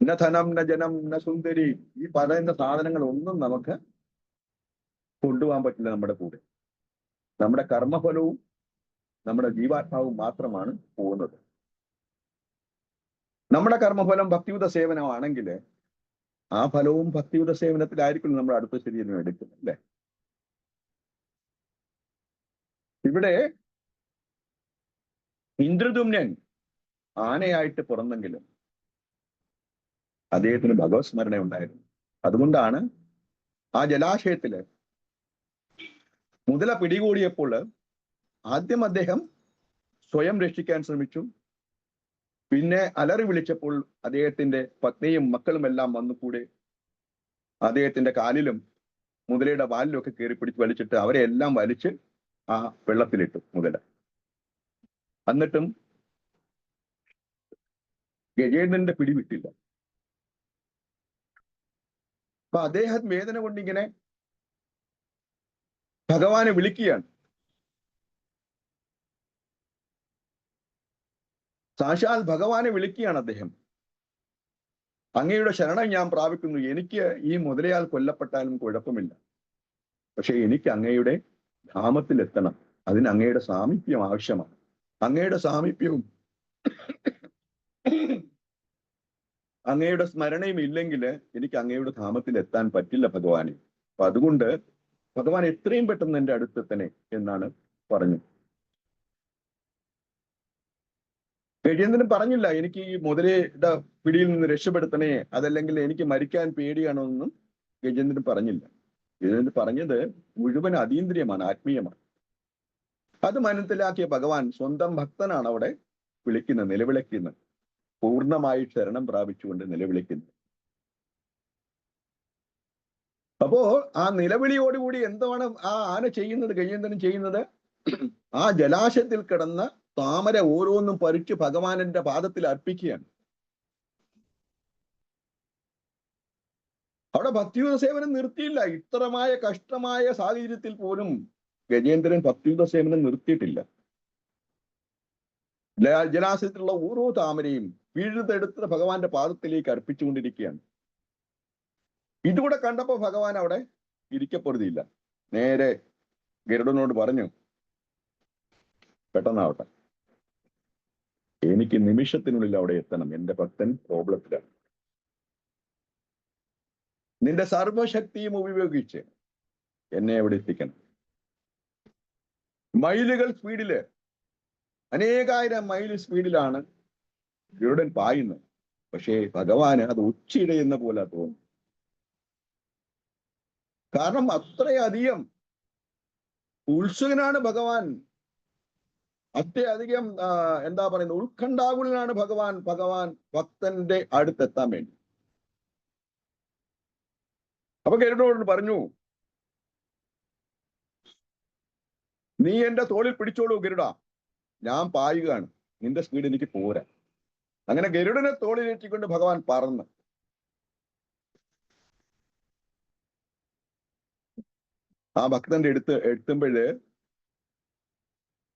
ന ധനം, ന ജനം, ന സുന്ദരി, ഈ പറയുന്ന സാധനങ്ങൾ ഒന്നും നമുക്ക് കൊണ്ടുപോകാൻ പറ്റില്ല നമ്മുടെ കൂടെ. നമ്മുടെ കർമ്മഫലവും നമ്മുടെ ജീവാത്മാവും മാത്രമാണ് പോകുന്നത്. നമ്മുടെ കർമ്മഫലം ഭക്തിയുത സേവനമാണെങ്കിൽ ആ ഫലവും ഭക്തിയുത സേവനത്തിലായിരിക്കും നമ്മുടെ അടുത്ത ശരീരം എടുക്കുന്നത്, അല്ലെ? ഇവിടെ ഇന്ദ്രദ്യുമ്നൻ ആനയായിട്ട് പിറന്നെങ്കിലും അദ്ദേഹത്തിന് ഭഗവത് സ്മരണ ഉണ്ടായിരുന്നു. അതുകൊണ്ടാണ് ആ ജലാശയത്തില് മുതല പിടികൂടിയപ്പോൾ ആദ്യം അദ്ദേഹം സ്വയം രക്ഷിക്കാൻ ശ്രമിച്ചു. പിന്നെ അലറി വിളിച്ചപ്പോൾ അദ്ദേഹത്തിന്റെ പത്നിയും മക്കളും എല്ലാം വന്നുകൂടെ അദ്ദേഹത്തിന്റെ കാലിലും മുതലയുടെ വാലിലും ഒക്കെ കയറി പിടിച്ച് വലിച്ചിട്ട് അവരെ എല്ലാം വലിച്ച് ആ വെള്ളത്തിലിട്ടു മുതല. എന്നിട്ടും ഗജേന്ദ്രന്റെ പിടിവിട്ടില്ല. അപ്പൊ അദ്ദേഹം വേദന കൊണ്ടിങ്ങനെ ഭഗവാനെ വിളിക്കുകയാണ്. സാക്ഷാൽ ഭഗവാനെ വിളിക്കുകയാണ് അദ്ദേഹം. അങ്ങയുടെ ശരണം ഞാൻ പ്രാപിക്കുന്നു. എനിക്ക് ഈ മുതലയാൽ കൊല്ലപ്പെട്ടാലും കുഴപ്പമില്ല, പക്ഷെ എനിക്ക് അങ്ങയുടെ ധാമത്തിലെത്തണം. അതിന് അങ്ങയുടെ സാമീപ്യം ആവശ്യമാണ്. അങ്ങയുടെ സാമീപ്യവും അങ്ങയുടെ സ്മരണയും ഇല്ലെങ്കിൽ എനിക്ക് അങ്ങയുടെ ധാമത്തിൽ എത്താൻ പറ്റില്ല ഭഗവാനെ. അപ്പൊ അതുകൊണ്ട് ഭഗവാൻ എത്രയും പെട്ടെന്ന് എൻ്റെ അടുത്തെത്തണേ എന്നാണ് പറഞ്ഞത്. ഗജേന്ദ്രൻ പറഞ്ഞില്ല എനിക്ക് ഈ മുതലയുടെ പിടിയിൽ നിന്ന് രക്ഷപ്പെടുത്തണേ, അതല്ലെങ്കിൽ എനിക്ക് മരിക്കാൻ പേടിയാണോ എന്നും ഗജേന്ദ്രൻ പറഞ്ഞില്ല. ഗജേന്ദ്രൻ പറഞ്ഞത് മുഴുവൻ അതീന്ദ്രിയമാണ്, ആത്മീയമാണ്. അത് മനസ്സിലാക്കിയ ഭഗവാൻ സ്വന്തം ഭക്തനാണ് അവിടെ വിളിക്കുന്നത്, നിലവിളിക്കുന്നത്, പൂർണ്ണമായി ശരണം പ്രാപിച്ചുകൊണ്ട് നിലവിളിക്കുന്നത്. അപ്പോ ആ നിലവിളിയോടുകൂടി എന്താണ് ആ ആന ചെയ്യുന്നത്, ഗജേന്ദ്രൻ ചെയ്യുന്നത്? ആ ജലാശയത്തിൽ കിടന്ന താമര ഓരോന്നും പറിച്ച് ഭഗവാനന്റെ പാദത്തിൽ അർപ്പിക്കുകയാണ്. അവിടെ ഭക്തിയുത സേവനം നിർത്തിയില്ല. ഇത്രമായ കഷ്ടമായ സാഹചര്യത്തിൽ പോലും ഗജേന്ദ്രൻ ഭക്തിയുത സേവനം നിർത്തിയിട്ടില്ല. ജലാശയത്തിലുള്ള ഓരോ താമരയും വീഴുതെടുത്ത് ഭഗവാന്റെ പാദത്തിലേക്ക് അർപ്പിച്ചുകൊണ്ടിരിക്കുകയാണ്. ഇതുകൂടെ കണ്ടപ്പോ ഭഗവാൻ അവിടെ ഇരിക്കപ്പെടുന്നില്ല. നേരെ ഗരുഡനോട് പറഞ്ഞു, പെട്ടെന്നാവട്ടെ, എനിക്ക് നിമിഷത്തിനുള്ളിൽ അവിടെ എത്തണം, എന്റെ ഭക്തൻ പ്രോബ്ലത്തിലാണ്. നിന്റെ സർവശക്തിയും ഉപയോഗിച്ച് എന്നെ അവിടെ എത്തിക്കണം. മൈലുകൾ സ്പീഡില്, അനേകായിരം മൈൽ സ്പീഡിലാണ് ഗരുഡൻ പായുന്നത്. പക്ഷേ ഭഗവാന് അത് ഉച്ചിടയുന്ന പോലെ തോന്നും. കാരണം അത്രയധികം ഉത്സുകനാണ് ഭഗവാൻ, അത്രയധികം എന്താ പറയുന്നത്, ഉത്കണ്ഠാകുലനാണ് ഭഗവാൻ ഭക്തന്റെ അടുത്തെത്താൻ വേണ്ടി. അപ്പൊ ഗരുഡനോട് പറഞ്ഞു, നീ എന്റെ തോളിൽ പിടിച്ചോളൂ ഗരുഡ, ഞാൻ പായുകയാണ്, നിന്റെ സ്പീഡ് എനിക്ക് പോരാ. അങ്ങനെ ഗരുഡനെ തോളിലേറ്റിക്കൊണ്ട് ഭഗവാൻ പറന്ന് ആ ഭക്തന്റെ എത്തുമ്പോഴ്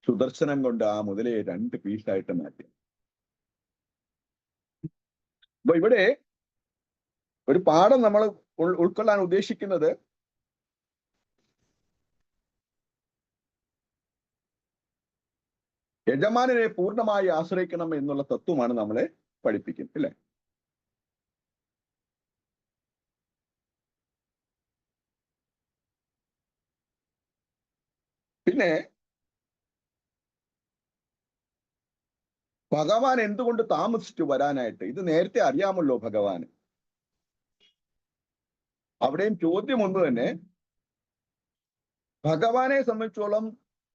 സുദർശനം കൊണ്ട് ആ മുതലയെ 2 പീസായിട്ട് മാറ്റി. അപ്പൊ ഇവിടെ ഒരു പാഠം നമ്മൾ ഉൾക്കൊള്ളാൻ ഉദ്ദേശിക്കുന്നത്, യജമാനനെ പൂർണ്ണമായി ആശ്രയിക്കണം എന്നുള്ള തത്വമാണ് നമ്മളെ പഠിപ്പിക്കുന്നത്, അല്ലെ? പിന്നെ ഭഗവാൻ എന്തുകൊണ്ട് താമസിച്ചു വരാനായിട്ട്? ഇത് നേരത്തെ അറിയാമല്ലോ ഭഗവാന്. അവിടെയും ചോദ്യം ഒന്ന് തന്നെ, ഭഗവാനെ സംബന്ധിച്ചോളം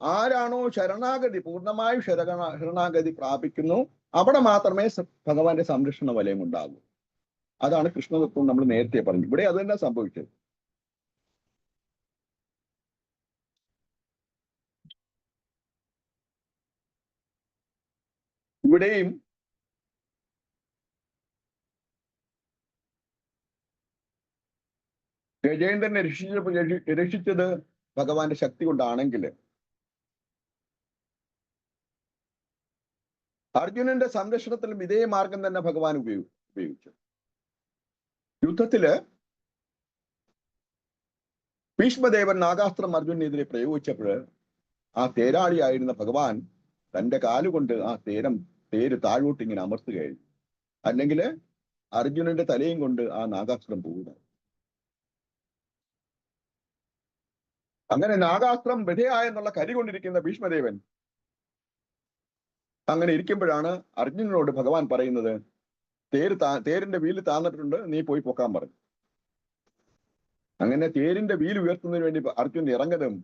ആരാണോ ശരണാഗതി, പൂർണ്ണമായും ശരണാഗതി പ്രാപിക്കുന്നു, അവിടെ മാത്രമേ ഭഗവാന്റെ സംരക്ഷണ വലയം ഉണ്ടാകൂ. അതാണ് കൃഷ്ണതത്വം നമ്മൾ നേരത്തെ പറഞ്ഞു. ഇവിടെ അത് തന്നെ സംഭവിച്ചത്. ഇവിടെയും ഗജേന്ദ്രനെ രക്ഷിച്ചത് ഭഗവാന്റെ ശക്തി കൊണ്ടാണെങ്കിൽ, അർജുനന്റെ സംരക്ഷണത്തിലും ഇതേ മാർഗം തന്നെ ഭഗവാൻ ഉപയോഗിച്ചു. യുദ്ധത്തില് ഭീഷ്മദേവൻ നാഗാസ്ത്രം അർജുനെതിരെ പ്രയോഗിച്ചപ്പോൾ ആ തേരാളിയായിരുന്ന ഭഗവാൻ തന്റെ കാലുകൊണ്ട് ആ തേര് താഴോട്ട് ഇങ്ങനെ അമർത്തുകയായിരുന്നു. അല്ലെങ്കിൽ അർജുനന്റെ തലയും കൊണ്ട് ആ നാഗാസ്ത്രം പോകുക. അങ്ങനെ നാഗാസ്ത്രം വിധേയായെന്നുള്ള കരി കൊണ്ടിരിക്കുന്ന ഭീഷ്മദേവൻ അങ്ങനെ ഇരിക്കുമ്പോഴാണ് അർജുനനോട് ഭഗവാൻ പറയുന്നത്, തേരിന്റെ വീല് താന്നിട്ടുണ്ട്, നീ പോയി പൊക്കാൻ പറഞ്ഞു. അങ്ങനെ തേരിന്റെ വീല് ഉയർത്തുന്നതിന് വേണ്ടി അർജുൻ ഇറങ്ങതും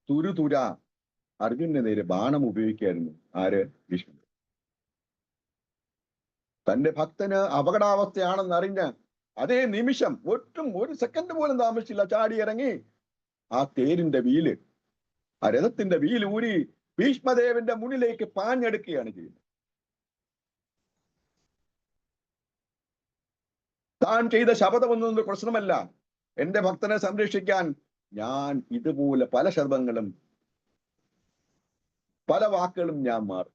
തുരുതുര അർജുനന്റെ നേരെ ബാണം ഉപയോഗിക്കായിരുന്നു. ആര്? ഭീഷ്മൻ. തന്റെ ഭക്തന് അപകടാവസ്ഥയാണെന്ന് അറിഞ്ഞ് അതേ നിമിഷം, ഒരു സെക്കൻഡ് പോലും താമസിച്ചില്ല, ചാടി ഇറങ്ങി ആ തേരിന്റെ വീല്, ആ രഥത്തിന്റെ വീല് ഊരി ഭീഷ്മദേവന്റെ മുന്നിലേക്ക് പാഞ്ഞെടുക്കുകയാണ് ചെയ്യുന്നത്. താൻ ചെയ്ത ശപഥമൊന്നും പ്രശ്നമല്ല, എന്റെ ഭക്തനെ സംരക്ഷിക്കാൻ ഞാൻ ഇതുപോലെ പല ശബ്ദങ്ങളും പല വാക്കുകളും ഞാൻ മാറും.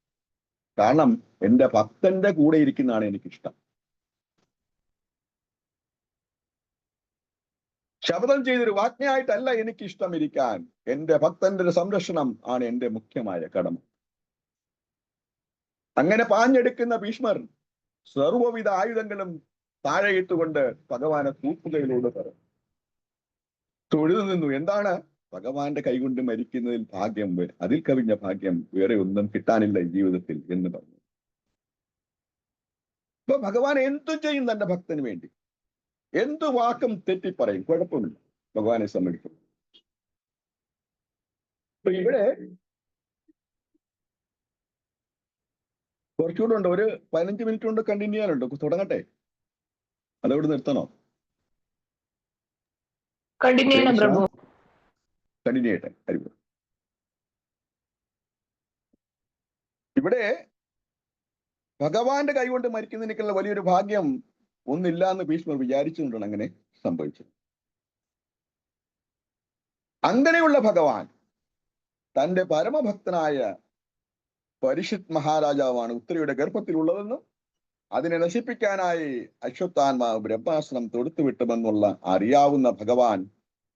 കാരണം എന്റെ ഭക്തന്റെ കൂടെ ഇരിക്കുന്നതാണ് എനിക്കിഷ്ടം. ശപഥം ചെയ്തൊരു വാജ്ഞയായിട്ടല്ല എനിക്ക് ഇഷ്ടം ഇരിക്കാൻ. എന്റെ ഭക്തന്റെ സംരക്ഷണം ആണ് എന്റെ മുഖ്യമായ കടമ. അങ്ങനെ പാഞ്ഞെടുക്കുന്ന ഭീഷ്മർ സർവ്വവിധ ആയുധങ്ങളും താഴെയിട്ടുകൊണ്ട് ഭഗവാനെ തൂക്കുകയിലൂടെ തൊഴുതു നിന്നു. എന്താണ്? ഭഗവാന്റെ കൈകൊണ്ട് മരിക്കുന്നതിൽ ഭാഗ്യം, അതിൽ കവിഞ്ഞ ഭാഗ്യം വേറെ ഒന്നും കിട്ടാനില്ല ഈ ജീവിതത്തിൽ എന്ന് പറഞ്ഞു. ഇപ്പൊ ഭഗവാൻ എന്തും ചെയ്യും തന്റെ ഭക്തന് വേണ്ടി. എന്തു വാക്കും തെറ്റിപ്പറയും, കുഴപ്പമില്ല ഭഗവാനെ സമ്മതിക്കും. അപ്പൊ ഇവിടെ കുറച്ചുകൂടെ ഉണ്ട്, ഒരു 15 മിനിറ്റ് കൊണ്ട് കണ്ടിന്യൂ ചെയ്യാനുണ്ട്. തുടങ്ങട്ടെ? അതോട് നിർത്തണോ? കണ്ടിന്യൂ ചെയ്യട്ടെ. ഇവിടെ ഭഗവാന്റെ കൈകൊണ്ട് മരിക്കുന്നതിനേക്കുള്ള വലിയൊരു ഭാഗ്യം ഒന്നില്ല എന്ന് ഭീഷ്മർ വിചാരിച്ചുകൊണ്ടാണ് അങ്ങനെ സംഭവിച്ചത്. അങ്ങനെയുള്ള ഭഗവാൻ തന്റെ പരമഭക്തനായ പരിഷിത് മഹാരാജാവാണ് ഉത്തരയുടെ ഗർഭത്തിലുള്ളതെന്നും അതിനെ നശിപ്പിക്കാനായി അശ്വത്ഥാൻമാവ് ബ്രഹ്മാസ്ത്രം തൊടുത്തുവിട്ടുമെന്നുള്ള അറിയാവുന്ന ഭഗവാൻ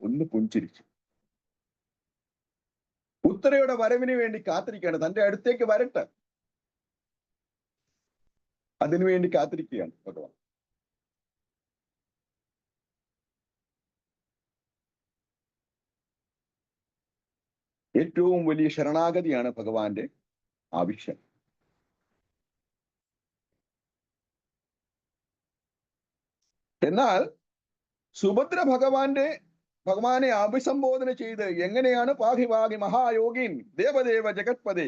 ഒന്ന് പുഞ്ചിരിച്ചു. ഉത്തരയുടെ വരവിന് വേണ്ടി കാത്തിരിക്കുകയാണ്. തന്റെ അടുത്തേക്ക് വരട്ടെ, അതിനുവേണ്ടി കാത്തിരിക്കുകയാണ് ഭഗവാൻ. ഏറ്റവും വലിയ ശരണാഗതിയാണ് ഭഗവാന്റെ ആവശ്യം. എന്നാൽ സുഭദ്ര ഭഗവാനെ അഭിസംബോധന ചെയ്ത് എങ്ങനെയാണ്? പാഹി പാഹി മഹായോഗിൻ ദേവദേവ ജഗത്പദേ.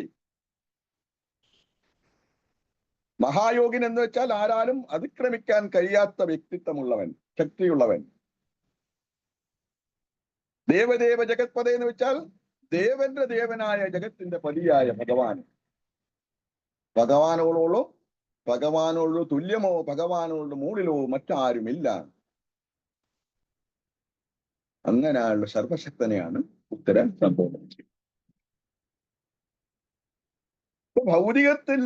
മഹായോഗിൻ എന്ന് വെച്ചാൽ ആരാലും അതിക്രമിക്കാൻ കഴിയാത്ത വ്യക്തിത്വമുള്ളവൻ, ശക്തിയുള്ളവൻ. ദേവദേവ ജഗത്പദേ എന്ന് വെച്ചാൽ ദേവന്റെ ദേവനായ ജഗത്തിന്റെ പതിയായ ഭഗവാൻ. ഭഗവാനോട് തുല്യമോ ഭഗവാനോട് മുകളിലോ മറ്റാരുമില്ല. അങ്ങനെയുള്ള സർവശക്തനെയാണ് ഉത്തരം സംബോധന ചെയ്യുന്നത്. ഇപ്പൊ ഭൗതികത്തിൽ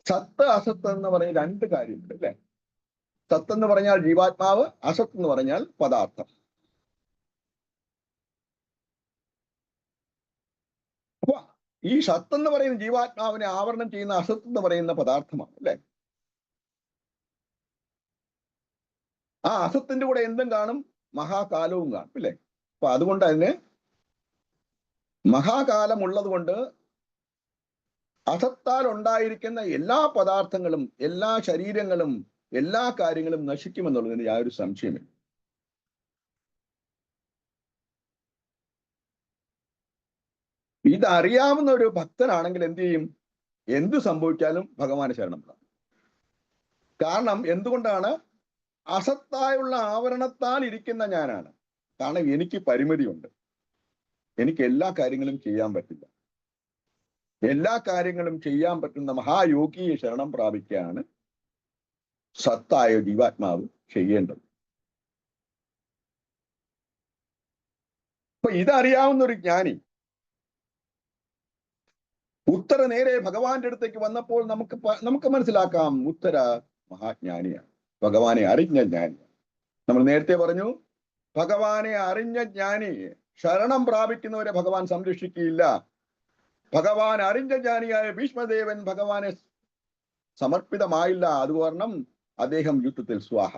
സത്ത് അസത്ത് എന്ന് പറയുന്ന രണ്ട് കാര്യമുണ്ട് അല്ലെ? സത്ത് എന്ന് പറഞ്ഞാൽ ജീവാത്മാവ്, അസത്ത് എന്ന് പറഞ്ഞാൽ പദാർത്ഥം. അപ്പൊ ഈ സത്ത് എന്ന് പറയുന്ന ജീവാത്മാവിനെ ആവരണം ചെയ്യുന്ന അസത്ത് എന്ന് പറയുന്ന പദാർത്ഥമാണ് അല്ലെ? ആ അസത്തിന്റെ കൂടെ എന്തും കാണും? മഹാകാലവും കാണും അല്ലെ? അപ്പൊ അതുകൊണ്ട് അതിന് മഹാകാലം ഉള്ളത് കൊണ്ട് അസത്താൽ ഉണ്ടായിരിക്കുന്ന എല്ലാ പദാർത്ഥങ്ങളും, എല്ലാ ശരീരങ്ങളും, എല്ലാ കാര്യങ്ങളും നശിക്കുമെന്നുള്ളതിന് യാതൊരു സംശയമില്ല. ഇതറിയാവുന്ന ഒരു ഭക്തനാണെങ്കിൽ എന്ത് ചെയ്യും? എന്തു സംഭവിച്ചാലും ഭഗവാന് ശരണപ്പെടാം. കാരണം എന്തുകൊണ്ടാണ്? അസത്തായുള്ള ആവരണത്താൽ ഇരിക്കുന്ന ഞാനാണ്. കാരണം എനിക്ക് പരിമിതിയുണ്ട്, എനിക്ക് എല്ലാ കാര്യങ്ങളും ചെയ്യാൻ പറ്റില്ല. എല്ലാ കാര്യങ്ങളും ചെയ്യാൻ പറ്റുന്ന മഹായോഗിയെ ശരണം പ്രാപിക്കുകയാണ് സത്തായ ജീവാത്മാവ് ചെയ്യേണ്ടത്. അപ്പൊ ഇതറിയാവുന്ന ഒരു ജ്ഞാനി ഉത്തര നേരെ ഭഗവാന്റെ അടുത്തേക്ക് വന്നപ്പോൾ നമുക്ക് മനസ്സിലാക്കാം, ഉത്തര മഹാജ്ഞാനിയാണ്, ഭഗവാനെ അറിഞ്ഞ ജ്ഞാനിയാണ്. നമ്മൾ നേരത്തെ പറഞ്ഞു, ഭഗവാനെ അറിഞ്ഞ ജ്ഞാനി ശരണം പ്രാപിക്കുന്നവരെ ഭഗവാൻ സംരക്ഷിക്കുകയില്ല. ഭഗവാൻ അറിഞ്ഞ ജ്ഞാനിയായ ഭീഷ്മദേവൻ ഭഗവാനെ സമർപ്പിതമായില്ല. അത് കാരണം അദ്ദേഹം യുദ്ധത്തിൽ സ്വാഹ.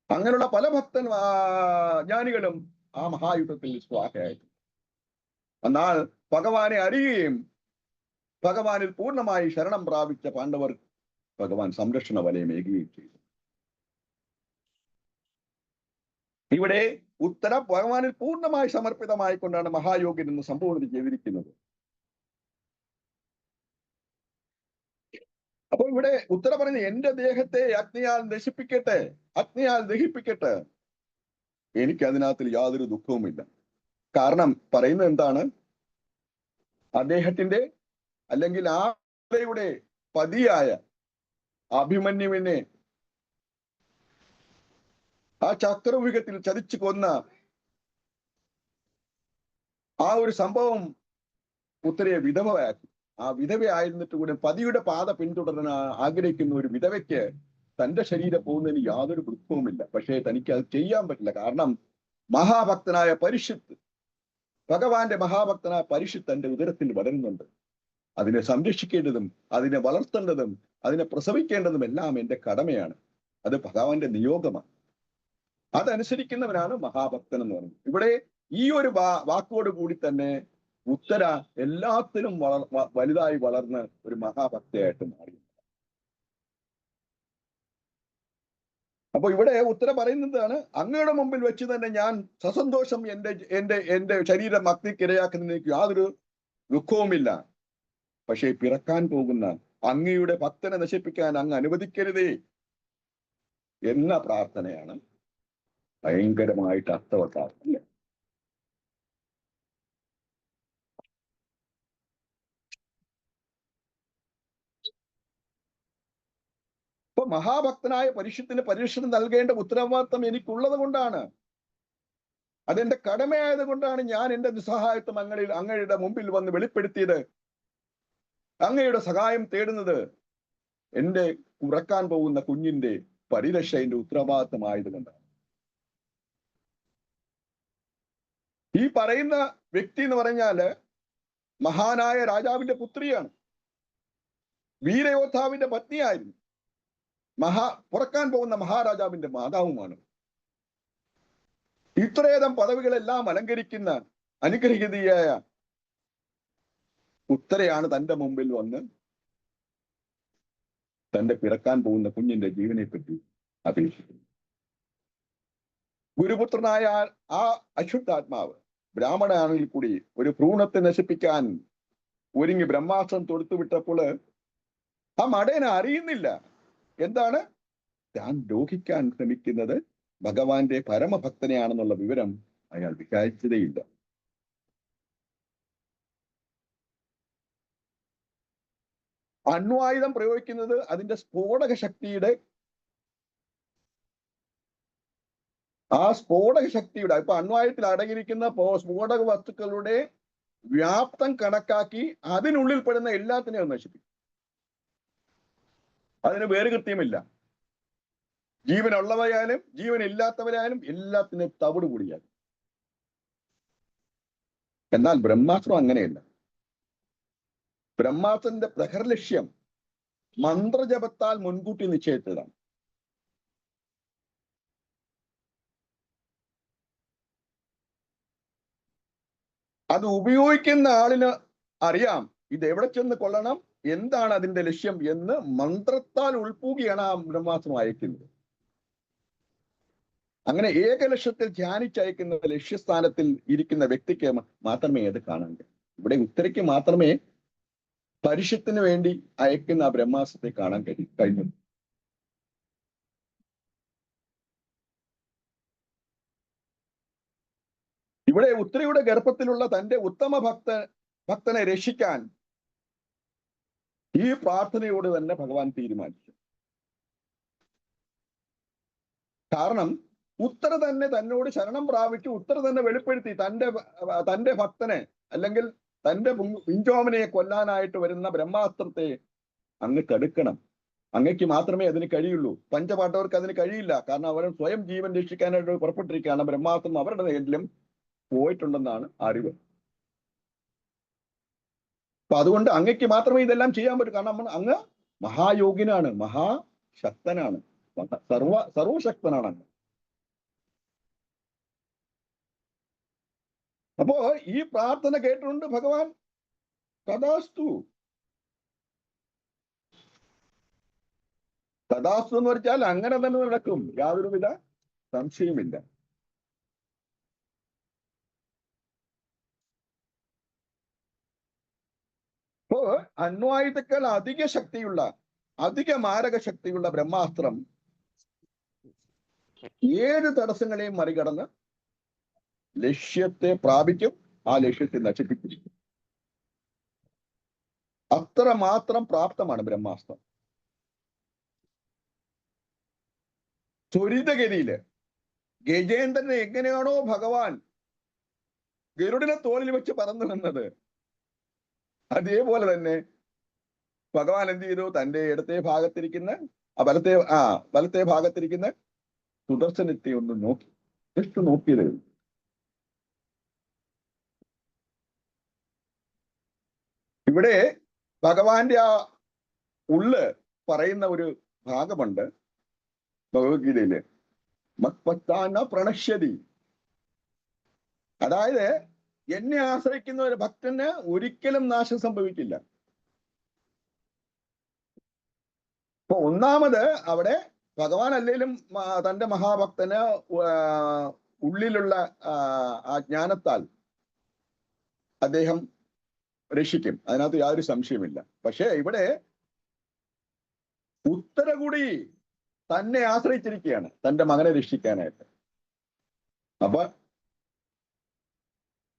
അങ്ങനെയുള്ള പല ജ്ഞാനികളും ആ മഹായുദ്ധത്തിൽ സ്വാഹയായിരുന്നു. എന്നാൽ ഭഗവാനെ അറിയുകയും ഭഗവാനിൽ പൂർണ്ണമായി ശരണം പ്രാപിച്ച പാണ്ഡവർ ഭഗവാൻ സംരക്ഷണ വലയമേകുകയും ചെയ്തു. ഇവിടെ ഉത്തര ഭഗവാനിൽ പൂർണ്ണമായി സമർപ്പിതമായിക്കൊണ്ടാണ് മഹായോഗിൻ എന്ന് സംബോധന ചെയ്തിരിക്കുന്നത്. അപ്പോൾ ഇവിടെ ഉത്തര പറയുന്നത്, എന്റെ ദേഹത്തെ അഗ്നിയാൽ നശിപ്പിക്കട്ടെ, അഗ്നിയാൽ ദഹിപ്പിക്കട്ടെ, എനിക്ക് അതിനകത്തിൽ യാതൊരു ദുഃഖവുമില്ല. കാരണം പറയുന്നത് എന്താണ്? അദ്ദേഹത്തിന്റെ അല്ലെങ്കിൽ ആയുടെ പതിയായ അഭിമന്യുവിനെ ആ ചക്രവ്യൂഹത്തിൽ ചതിച്ചു കൊന്ന ആ ഒരു സംഭവം ഉത്തരയെ വിധവയാക്കി. ആ വിധവയായിരുന്നിട്ട് കൂടെ പതിയുടെ പാത പിന്തുടരാൻ ആഗ്രഹിക്കുന്ന ഒരു വിധവയ്ക്ക് തന്റെ ശരീരം പോകുന്നതിന് യാതൊരു വൃത്തവുമില്ല. പക്ഷേ തനിക്ക് അത് ചെയ്യാൻ പറ്റില്ല. കാരണം മഹാഭക്തനായ പരിഷത്ത്, ഭഗവാന്റെ മഹാഭക്തനായ പരിഷത്ത് തന്റെ ഉദരത്തിൽ വളരുന്നുണ്ട്. അതിനെ സംരക്ഷിക്കേണ്ടതും അതിനെ വളർത്തേണ്ടതും അതിനെ പ്രസവിക്കേണ്ടതും എല്ലാം എന്റെ കടമയാണ്. അത് ഭഗവാന്റെ നിയോഗമാണ്. അതനുസരിക്കുന്നവനാണ് മഹാഭക്തൻ എന്ന് പറയുന്നത്. ഇവിടെ ഈ ഒരു വാക്കോട് കൂടി തന്നെ ഉത്തര എല്ലാത്തിലും വലുതായി വളർന്ന് ഒരു മഹാഭക്തയായിട്ട് മാറി. അപ്പൊ ഇവിടെ ഉത്തര പറയുന്നതാണ്, അങ്ങയുടെ മുമ്പിൽ വെച്ച് തന്നെ ഞാൻ സസന്തോഷം എന്റെ ശരീരം അഗ്നിക്ക് ഇരയാക്കുന്നതിന് എനിക്ക് യാതൊരു ദുഃഖവുമില്ല. പക്ഷേ പിറക്കാൻ പോകുന്ന അങ്ങയുടെ ഭക്തനെ നശിപ്പിക്കാൻ അങ്ങ് അനുവദിക്കരുതേ എന്ന പ്രാർത്ഥനയാണ് ഭയങ്കരമായിട്ട് അർത്ഥവത്താകുന്നില്ല. ഇപ്പൊ മഹാഭക്തനായ പരിശുദ്ധന് പരിരക്ഷണം നൽകേണ്ട ഉത്തരവാദിത്വം എനിക്കുള്ളത് കൊണ്ടാണ്, അതെന്റെ കടമയായത് കൊണ്ടാണ് ഞാൻ എന്റെ നിസ്സഹായത്വം അങ്ങയുടെ മുമ്പിൽ വന്ന് വെളിപ്പെടുത്തിയത്, അങ്ങയുടെ സഹായം തേടുന്നത്. എന്റെ ഉറക്കാൻ പോകുന്ന കുഞ്ഞിന്റെ പരിരക്ഷ എന്റെ ഉത്തരവാദിത്തമായതുകൊണ്ടാണ്. ഈ പറയുന്ന വ്യക്തി എന്ന് പറഞ്ഞാല് മഹാനായ രാജാവിന്റെ പുത്രിയാണ്, വീരയോദ്ധാവിന്റെ പത്നിയായിരുന്നു, പുറക്കാൻ പോകുന്ന മഹാരാജാവിന്റെ മാതാവുമാണ്. ഇത്രയേതം പദവികളെല്ലാം അലങ്കരിക്കുന്ന അനുഗ്രഹീതയായ ഉത്തരയാണ് തന്റെ മുമ്പിൽ വന്ന് തന്റെ പിറക്കാൻ പോകുന്ന കുഞ്ഞിന്റെ ജീവനെ പറ്റി അപേക്ഷിക്കുന്നു. ഗുരുപുത്രനായ ആ അശുദ്ധാത്മാവ് ബ്രാഹ്മണനാണെങ്കിൽ കൂടി ഒരു ഭ്രൂണത്തെ നശിപ്പിക്കാൻ ഒരുങ്ങി ബ്രഹ്മാസ്ത്രം തൊടുത്തുവിട്ടപ്പോൾ ആ മടയനെ അറിയുന്നില്ല എന്താണ് താൻ ദ്രോഹിക്കാൻ ശ്രമിക്കുന്നത് ഭഗവാന്റെ പരമഭക്തനെയാണെന്നുള്ള വിവരം അയാൾ വിചാരിച്ചതേയില്ല. അണ്വായുധം പ്രയോഗിക്കുന്നത് അതിന്റെ സ്ഫോടക ശക്തിയുടെ ഇപ്പൊ അണ്വായുധത്തിൽ അടങ്ങിയിരിക്കുന്ന സ്ഫോടക വസ്തുക്കളുടെ വ്യാപ്തം കണക്കാക്കി അതിനുള്ളിൽ പെടുന്ന എല്ലാത്തിനെയും നശിപ്പിക്കും. അതിന് വേറെ കൃത്യമില്ല. ജീവനുള്ളവരായാലും ജീവനില്ലാത്തവരായാലും എല്ലാത്തിനും തവിട് കൂടിയാൽ. എന്നാൽ ബ്രഹ്മാസ്ത്രം അങ്ങനെയല്ല. ബ്രഹ്മാസ്ത്രത്തിന്റെ പ്രഹരലക്ഷ്യം മന്ത്രജപത്താൽ മുൻകൂട്ടി നിശ്ചയിച്ചതാണ്. അത് ഉപയോഗിക്കുന്ന ആളിന് അറിയാം ഇത് എവിടെ ചെന്ന് കൊള്ളണം, എന്താണ് അതിന്റെ ലക്ഷ്യം എന്ന് മന്ത്രത്താൽ ഉൾപ്പൂകിയാണ് ആ ബ്രഹ്മാസ്ത്രം അയക്കുന്നത്. അങ്ങനെ ഏകലക്ഷ്യത്തിൽ ധ്യാനിച്ചയക്കുന്ന ലക്ഷ്യസ്ഥാനത്തിൽ ഇരിക്കുന്ന വ്യക്തിക്ക് മാത്രമേ അത് കാണാൻ കഴിയൂ. ഇവിടെ ഉത്തരയ്ക്ക് മാത്രമേ പരിഷത്തിന് വേണ്ടി അയക്കുന്ന ആ ബ്രഹ്മാസ്ത്രത്തെ കാണാൻ കഴിഞ്ഞു. ഇവിടെ ഉത്തരയുടെ ഗർഭത്തിലുള്ള തന്റെ ഉത്തമ ഭക്തനെ രക്ഷിക്കാൻ ഈ പ്രാർത്ഥനയോട് തന്നെ ഭഗവാൻ തീരുമാനിച്ചു. കാരണം ഉത്തര തന്നെ തന്നോട് ശരണം പ്രാപിച്ചു, ഉത്തര തന്നെ വെളിപ്പെടുത്തി തന്റെ ഭക്തനെ അല്ലെങ്കിൽ തന്റെ പിഞ്ചോമനെ കൊല്ലാനായിട്ട് വരുന്ന ബ്രഹ്മാസ്ത്രത്തെ അങ്ങ് തടുക്കണം, അങ്ങയ്ക്ക് മാത്രമേ അതിന് കഴിയുള്ളൂ, പഞ്ചപാണ്ഡവർക്ക് അതിന് കഴിയില്ല. കാരണം അവർ സ്വയം ജീവൻ രക്ഷിക്കാനായിട്ട് പുറപ്പെട്ടിരിക്കുകയാണ്. ബ്രഹ്മാസ്ത്രം അവരുടെ നേരിലും പോയിട്ടുണ്ടെന്നാണ് അറിവ്. അപ്പൊ അതുകൊണ്ട് അങ്ങയ്ക്ക് മാത്രമേ ഇതെല്ലാം ചെയ്യാൻ പറ്റൂ. കാരണം അങ്ങ് മഹായോഗിനാണ്, മഹാശക്തനാണ്, സർവശക്തനാണ് അങ്ങ്. അപ്പോ ഈ പ്രാർത്ഥന കേട്ടുകൊണ്ട് ഭഗവാൻ തഥാസ്തു എന്ന് വെച്ചാൽ അങ്ങനെ തന്നെ നടക്കും, യാതൊരുവിധ സംശയമില്ല. അപ്പോ അണ്വായുധത്തേക്കാൾ അധിക മാരക ശക്തിയുള്ള ബ്രഹ്മാസ്ത്രം ഏത് തടസ്സങ്ങളെയും മറികടന്ന് ലക്ഷ്യത്തെ പ്രാപിക്കും, ആ ലക്ഷ്യത്തെ നശിപ്പിച്ചിരിക്കും. അത്രമാത്രം പ്രാപ്തമാണ് ബ്രഹ്മാസ്ത്രം. ത്വരിതഗതിയില് ഗജേന്ദ്രനെ എങ്ങനെയാണോ ഭഗവാൻ ഗരുഡിനെ തോളിൽ വെച്ച് പറന്നു വന്നത്, അതേപോലെ തന്നെ ഭഗവാൻ എന്ത് ചെയ്തു, തന്റെ ഇടത്തെ ഭാഗത്തിരിക്കുന്ന വലത്തെ ഭാഗത്തിരിക്കുന്ന സുദർശനത്തെ ഒന്ന് നോക്കി, ജസ്റ്റ് നോക്കിയതേ ഉള്ളൂ. ഇവിടെ ഭഗവാന്റെ ആ ഉള്ള് പറയുന്ന ഒരു ഭാഗമുണ്ട് ഭഗവത്ഗീതയില്, മത്പത്താന പ്രണശ്യതി. അതായത് എന്നെ ആശ്രയിക്കുന്ന ഒരു ഭക്തന് ഒരിക്കലും നാശം സംഭവിക്കില്ല. ഇപ്പൊ ഒന്നാമത് അവിടെ ഭഗവാൻ അല്ലെങ്കിലും തന്റെ മഹാഭക്തന് ഉള്ളിലുള്ള ആ ജ്ഞാനത്താൽ അദ്ദേഹം രക്ഷിക്കും, അതിനകത്ത് യാതൊരു സംശയമില്ല. പക്ഷേ ഇവിടെ ഉത്തരകൂടി തന്നെ ആശ്രയിച്ചിരിക്കുകയാണ് തന്റെ മകനെ രക്ഷിക്കാനായിട്ട്. അപ്പൊ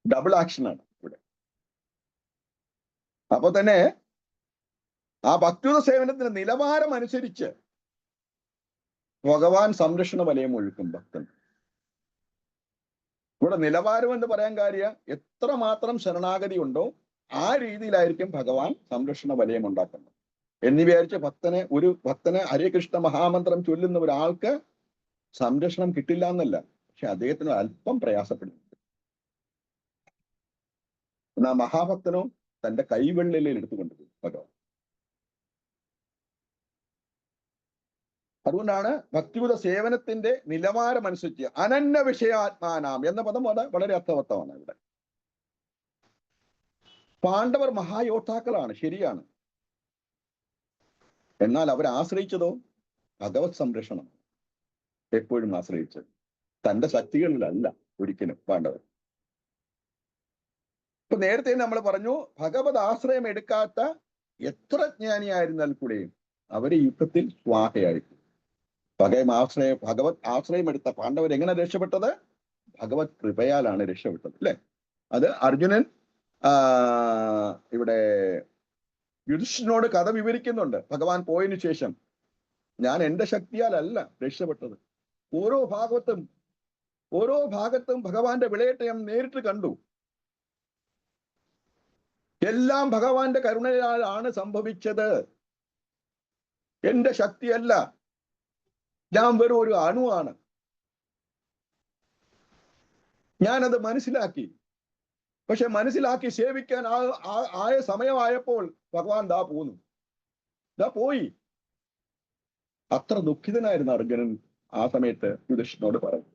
ഡബിൾ ആക്ഷനാണ് ഇവിടെ. അപ്പൊ തന്നെ ആ ഭക്തിയുത സേവനത്തിന്റെ നിലവാരം അനുസരിച്ച് ഭഗവാൻ സംരക്ഷണ വലയം ഒഴുക്കും ഭക്തൻ. ഇവിടെ നിലവാരം എന്ന് പറയാൻ കാര്യം എത്രമാത്രം ശരണാഗതി ഉണ്ടോ ആ രീതിയിലായിരിക്കും ഭഗവാൻ സംരക്ഷണ വലയം ഉണ്ടാക്കുന്നത് എന്ന് വിചാരിച്ച് ഭക്തന് ഹരേ കൃഷ്ണ മഹാമന്ത്രം ചൊല്ലുന്ന ഒരാൾക്ക് സംരക്ഷണം കിട്ടില്ല എന്നല്ല, പക്ഷെ അദ്ദേഹത്തിന് അല്പം പ്രയാസപ്പെടുന്നു. എന്നാ മഹാഭക്തനോ തന്റെ കൈവെള്ളിലയിൽ എടുത്തുകൊണ്ടുപോകും ഭഗവാൻ. അതുകൊണ്ടാണ് ഭക്തിയുത സേവനത്തിന്റെ നിലവാരം അനുസരിച്ച് അനന്യ വിഷയാത്മാനാം എന്ന പദം വളരെ അർത്ഥവത്തമാണ്. ഇവിടെ പാണ്ഡവർ മഹായോദ്ധാക്കളാണ്, ശരിയാണ്. എന്നാൽ അവർ ആശ്രയിച്ചതോ ഭഗവത് സംരക്ഷണം. എപ്പോഴും ആശ്രയിച്ചത് തന്റെ ശക്തികളിലല്ല ഒരിക്കലും പാണ്ഡവർ. ഇപ്പൊ നേരത്തെ നമ്മൾ പറഞ്ഞു, ഭഗവത് ആശ്രയം എടുക്കാത്ത എത്ര ജ്ഞാനിയായിരുന്നാൽ കൂടെയും അവര് യുദ്ധത്തിൽ സ്വാഹയായിരിക്കും. ഭഗവത് ആശ്രയം എടുത്ത പാണ്ഡവർ എങ്ങനെ രക്ഷപ്പെട്ടത്? ഭഗവത് കൃപയാലാണ് രക്ഷപ്പെട്ടത്, അല്ലെ? അത് അർജുനൻ ഇവിടെ യുധിഷ്ഠിരനോട് കഥ വിവരിക്കുന്നുണ്ട്. ഭഗവാൻ പോയതിനു ശേഷം, ഞാൻ എന്റെ ശക്തിയാലല്ല രക്ഷപ്പെട്ടത്, ഓരോ ഭാഗത്തും ഭഗവാന്റെ വിളയട്ടെ ഞാൻ നേരിട്ട് കണ്ടു. എല്ലാം ഭഗവാന്റെ കരുണയാലാണ് സംഭവിച്ചത്, എന്റെ ശക്തിയല്ല, ഞാൻ വെറും ഒരു അണുവാണ്. ഞാനത് മനസ്സിലാക്കി. പക്ഷെ മനസ്സിലാക്കി സേവിക്കാൻ ആയ സമയമായപ്പോൾ ഭഗവാൻ പോയി. അത്ര ദുഃഖിതനായിരുന്നു അർജുനൻ ആ സമയത്ത് യുധിഷ്ഠിരനോട് പറഞ്ഞു.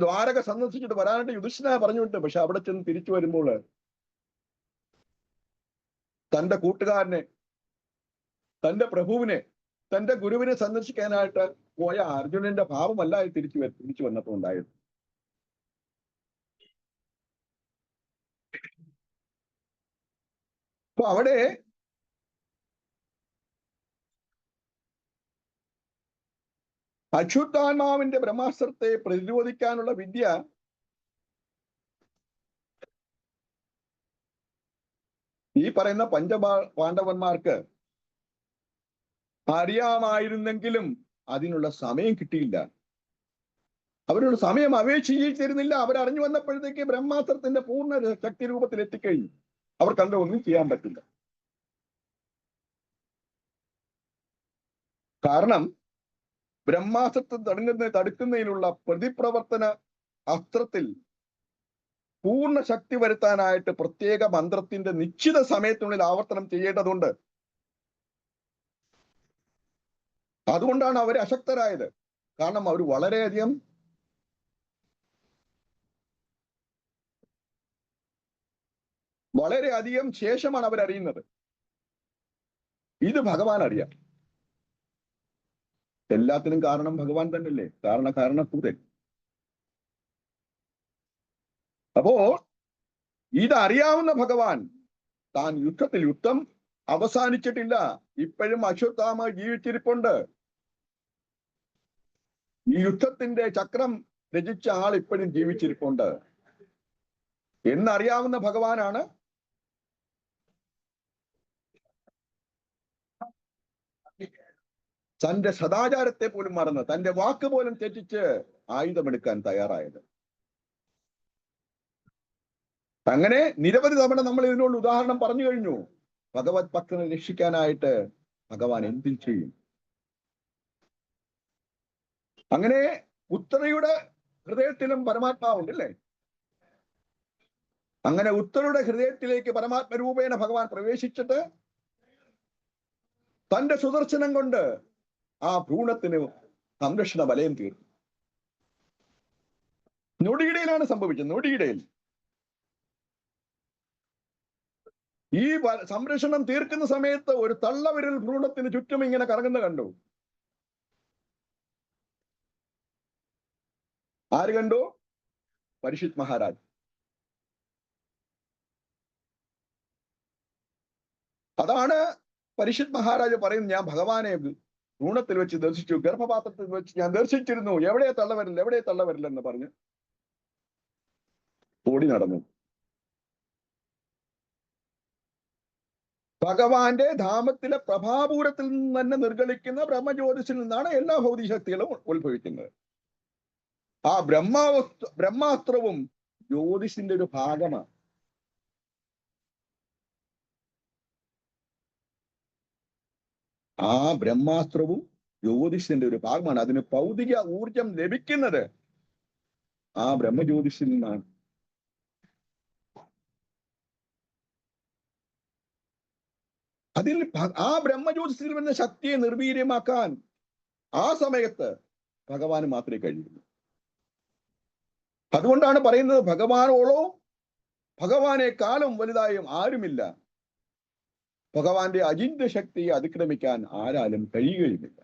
ദ്വാരക സന്ദർശിച്ചിട്ട് വരാനായിട്ട് യുധിഷ്ഠിരനെ പറഞ്ഞുവിട്ട്, പക്ഷെ അവിടെ ചെന്ന് തിരിച്ചു വരുമ്പോൾ തന്റെ കൂട്ടുകാരനെ, തന്റെ പ്രഭുവിനെ, തന്റെ ഗുരുവിനെ സന്ദർശിക്കാനായിട്ട് പോയ അർജുനന്റെ ഭാവമല്ല തിരിച്ചു വന്നപ്പോൾ ഉണ്ടായത്. അപ്പൊ അവിടെ അച്യുതാത്മാവിന്റെ ബ്രഹ്മാസ്ത്രത്തെ പ്രതിരോധിക്കാനുള്ള വിദ്യ ഈ പറയുന്ന പാണ്ഡവന്മാർക്ക് അറിയാമായിരുന്നെങ്കിലും അതിനുള്ള സമയം കിട്ടിയില്ല. അവരുടെ സമയം അപേക്ഷിച്ചിരുന്നില്ല. അവരറിഞ്ഞു വന്നപ്പോഴത്തേക്ക് ബ്രഹ്മാസ്ത്രത്തിന്റെ പൂർണ്ണ ശക്തി രൂപത്തിൽ എത്തിക്കഴിഞ്ഞു. അവർക്ക് അതിന്റെ ഒന്നും ചെയ്യാൻ പറ്റില്ല. കാരണം ബ്രഹ്മാസ്ത്രത്തെ തടുക്കുന്നതിനുള്ള പ്രതിപ്രവർത്തന അസ്ത്രത്തിൽ പൂർണ്ണ ശക്തി വരുത്താനായിട്ട് പ്രത്യേക മന്ത്രത്തിന്റെ നിശ്ചിത സമയത്തിനുള്ളിൽ ആവർത്തനം ചെയ്യേണ്ടതുണ്ട്. അതുകൊണ്ടാണ് അവർ അശക്തരായത്. കാരണം അവർ വളരെയധികം ശേഷമാണ് അവരറിയുന്നത്. ഇത് ഭഗവാൻ അറിയാം. എല്ലാത്തിനും കാരണം ഭഗവാൻ തന്നെയല്ലേ, കാരണഭൂതൻ. അപ്പോ ഇതറിയാവുന്ന ഭഗവാൻ താൻ യുദ്ധം അവസാനിച്ചിട്ടില്ല, ഇപ്പോഴും അശ്വത്ഥാമ ജീവിച്ചിരിപ്പുണ്ട്. ഈ യുദ്ധത്തിന്റെ ചക്രം രചിച്ച ആൾ ഇപ്പോഴും ജീവിച്ചിരിപ്പുണ്ട് എന്നറിയാവുന്ന ഭഗവാനാണ് തന്റെ സദാചാരത്തെ പോലും മറന്ന്, തന്റെ വാക്ക് പോലും തെറ്റിച്ച് ആയുധമെടുക്കാൻ തയ്യാറായത്. അങ്ങനെ നിരവധി തവണ നമ്മൾ ഇതിനോട് ഉദാഹരണം പറഞ്ഞു കഴിഞ്ഞു. ഭഗവത് ഭക്തനെ രക്ഷിക്കാനായിട്ട് ഭഗവാൻ എന്തും ചെയ്യും. അങ്ങനെ ഉത്തരയുടെ ഹൃദയത്തിലും പരമാത്മാവുണ്ട് അല്ലേ? അങ്ങനെ ഉത്തരയുടെ ഹൃദയത്തിലേക്ക് പരമാത്മരൂപേണ ഭഗവാൻ പ്രവേശിച്ചിട്ട് തന്റെ സുദർശനം കൊണ്ട് ആ ഭ്രൂണത്തിന് സംരക്ഷണ വലയം തീർന്നു. നൊടിയിടയിലാണ് സംഭവിച്ചത്. നൊടിയിടയിൽ ഈ സംരക്ഷണം തീർക്കുന്ന സമയത്ത് ഒരു തള്ളവിരൽ ഭ്രൂണത്തിന് ചുറ്റും ഇങ്ങനെ കറങ്ങുന്ന കണ്ടു. ആര് കണ്ടു? പരീക്ഷിത് മഹാരാജ്. അതാണ് പരീക്ഷിത് മഹാരാജ് പറയുന്നത്, ഞാൻ ഭഗവാനെ ഭ്രൂണത്തിൽ വെച്ച് ദർശിച്ചു, ഗർഭപാത്രത്തിൽ വെച്ച് ഞാൻ ദർശിച്ചിരുന്നു, എവിടെ തള്ളവരില്ല എന്ന് പറഞ്ഞ് ഓടി നടന്നു. ഭഗവാന്റെ ധാമത്തിലെ പ്രഭാപൂരത്തിൽ നിന്ന് തന്നെ നിർഗളിക്കുന്ന ബ്രഹ്മജ്യോതിസിൽ നിന്നാണ് എല്ലാ ഭൗതിക ശക്തികളും ഉത്ഭവിക്കുന്നത്. ആ ബ്രഹ്മാസ്ത്രവും ജ്യോതിസിന്റെ ഒരു ഭാഗമാണ്. ആ ബ്രഹ്മാസ്ത്രവും ജ്യോതിസിന്റെ ഒരു ഭാഗമാണ്. അതിന് ഭൗതിക ഊർജം ലഭിക്കുന്നത് ആ ബ്രഹ്മജ്യോതിസിൽ നിന്നാണ്. അതിൽ ആ ബ്രഹ്മജ്യോതിസിൽ വരുന്ന ശക്തിയെ നിർവീര്യമാക്കാൻ ആ സമയത്ത് ഭഗവാന് മാത്രമേ കഴിയുള്ളൂ. അതുകൊണ്ടാണ് പറയുന്നത്, ഭഗവാനോളോ ഭഗവാനേക്കാളും വലുതായും ആരുമില്ല. ഭഗവാന്റെ അചിന്ത്യ ശക്തിയെ അതിക്രമിക്കാൻ ആരാലും കഴിയുകയുമില്ല.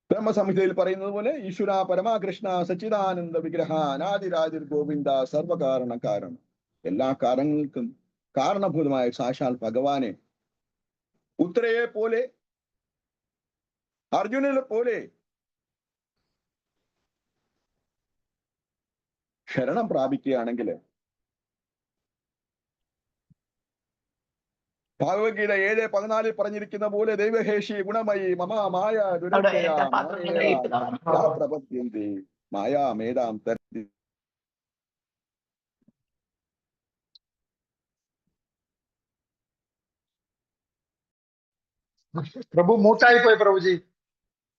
ബ്രഹ്മസംഹിതയിൽ പറയുന്നത് പോലെ, ഈശ്വര പരമാകൃഷ്ണ സച്ചിദാനന്ദ വിഗ്രഹ അനാദിരാജിർ ഗോവിന്ദ സർവകാരണ കാരണം. എല്ലാ കാരണങ്ങൾക്കും കാരണഭൂതമായ സാക്ഷാൽ ഭഗവാനെ ഉത്തരയെ പോലെ അർജുനനെ പോലെ ശരണം പ്രാപിക്കുകയാണെങ്കിൽ, ഭഗവത്ഗീത 7:14 പറഞ്ഞിരിക്കുന്ന പോലെ, ദൈവഹേഷി ഗുണമയി മമ മായ പ്രപദ്യന്തി മായാമേതാം തരത്തി. പ്രഭു മൂട്ടായി പോയി. പ്രഭുജി,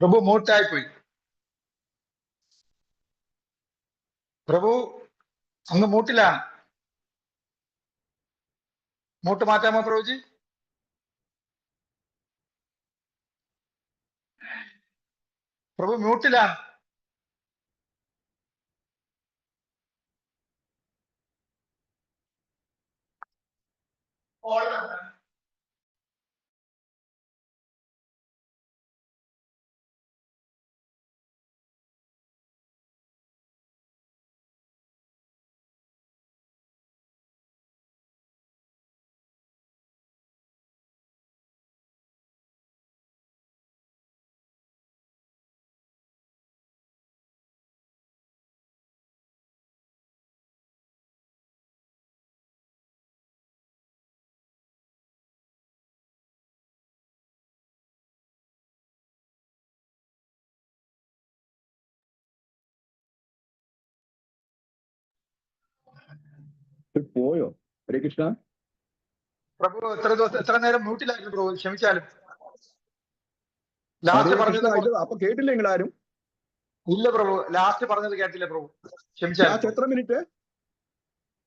പ്രഭു മൂട്ടായി പോയി. പ്രഭു അങ്ങ് മൂട്ടിലാണ്. മൂട്ട് മാറ്റാമോ പ്രഭുജി? പ്രഭു മ്യൂട്ടിലാണ്. പോയോ? ഹരേ കൃഷ്ണ. പ്രഭു എത്ര നേരം മ്യൂട്ടിലായിരുന്നു പ്രഭു, ക്ഷമിച്ചാലും. ലാസ്റ്റ് പറഞ്ഞത് അപ്പൊ കേട്ടില്ല നിങ്ങളാരും? ഇല്ല പ്രഭു, ലാസ്റ്റ് പറഞ്ഞത് കേട്ടില്ല പ്രഭു, ക്ഷമിച്ചാലും. എത്ര മിനിറ്റ്?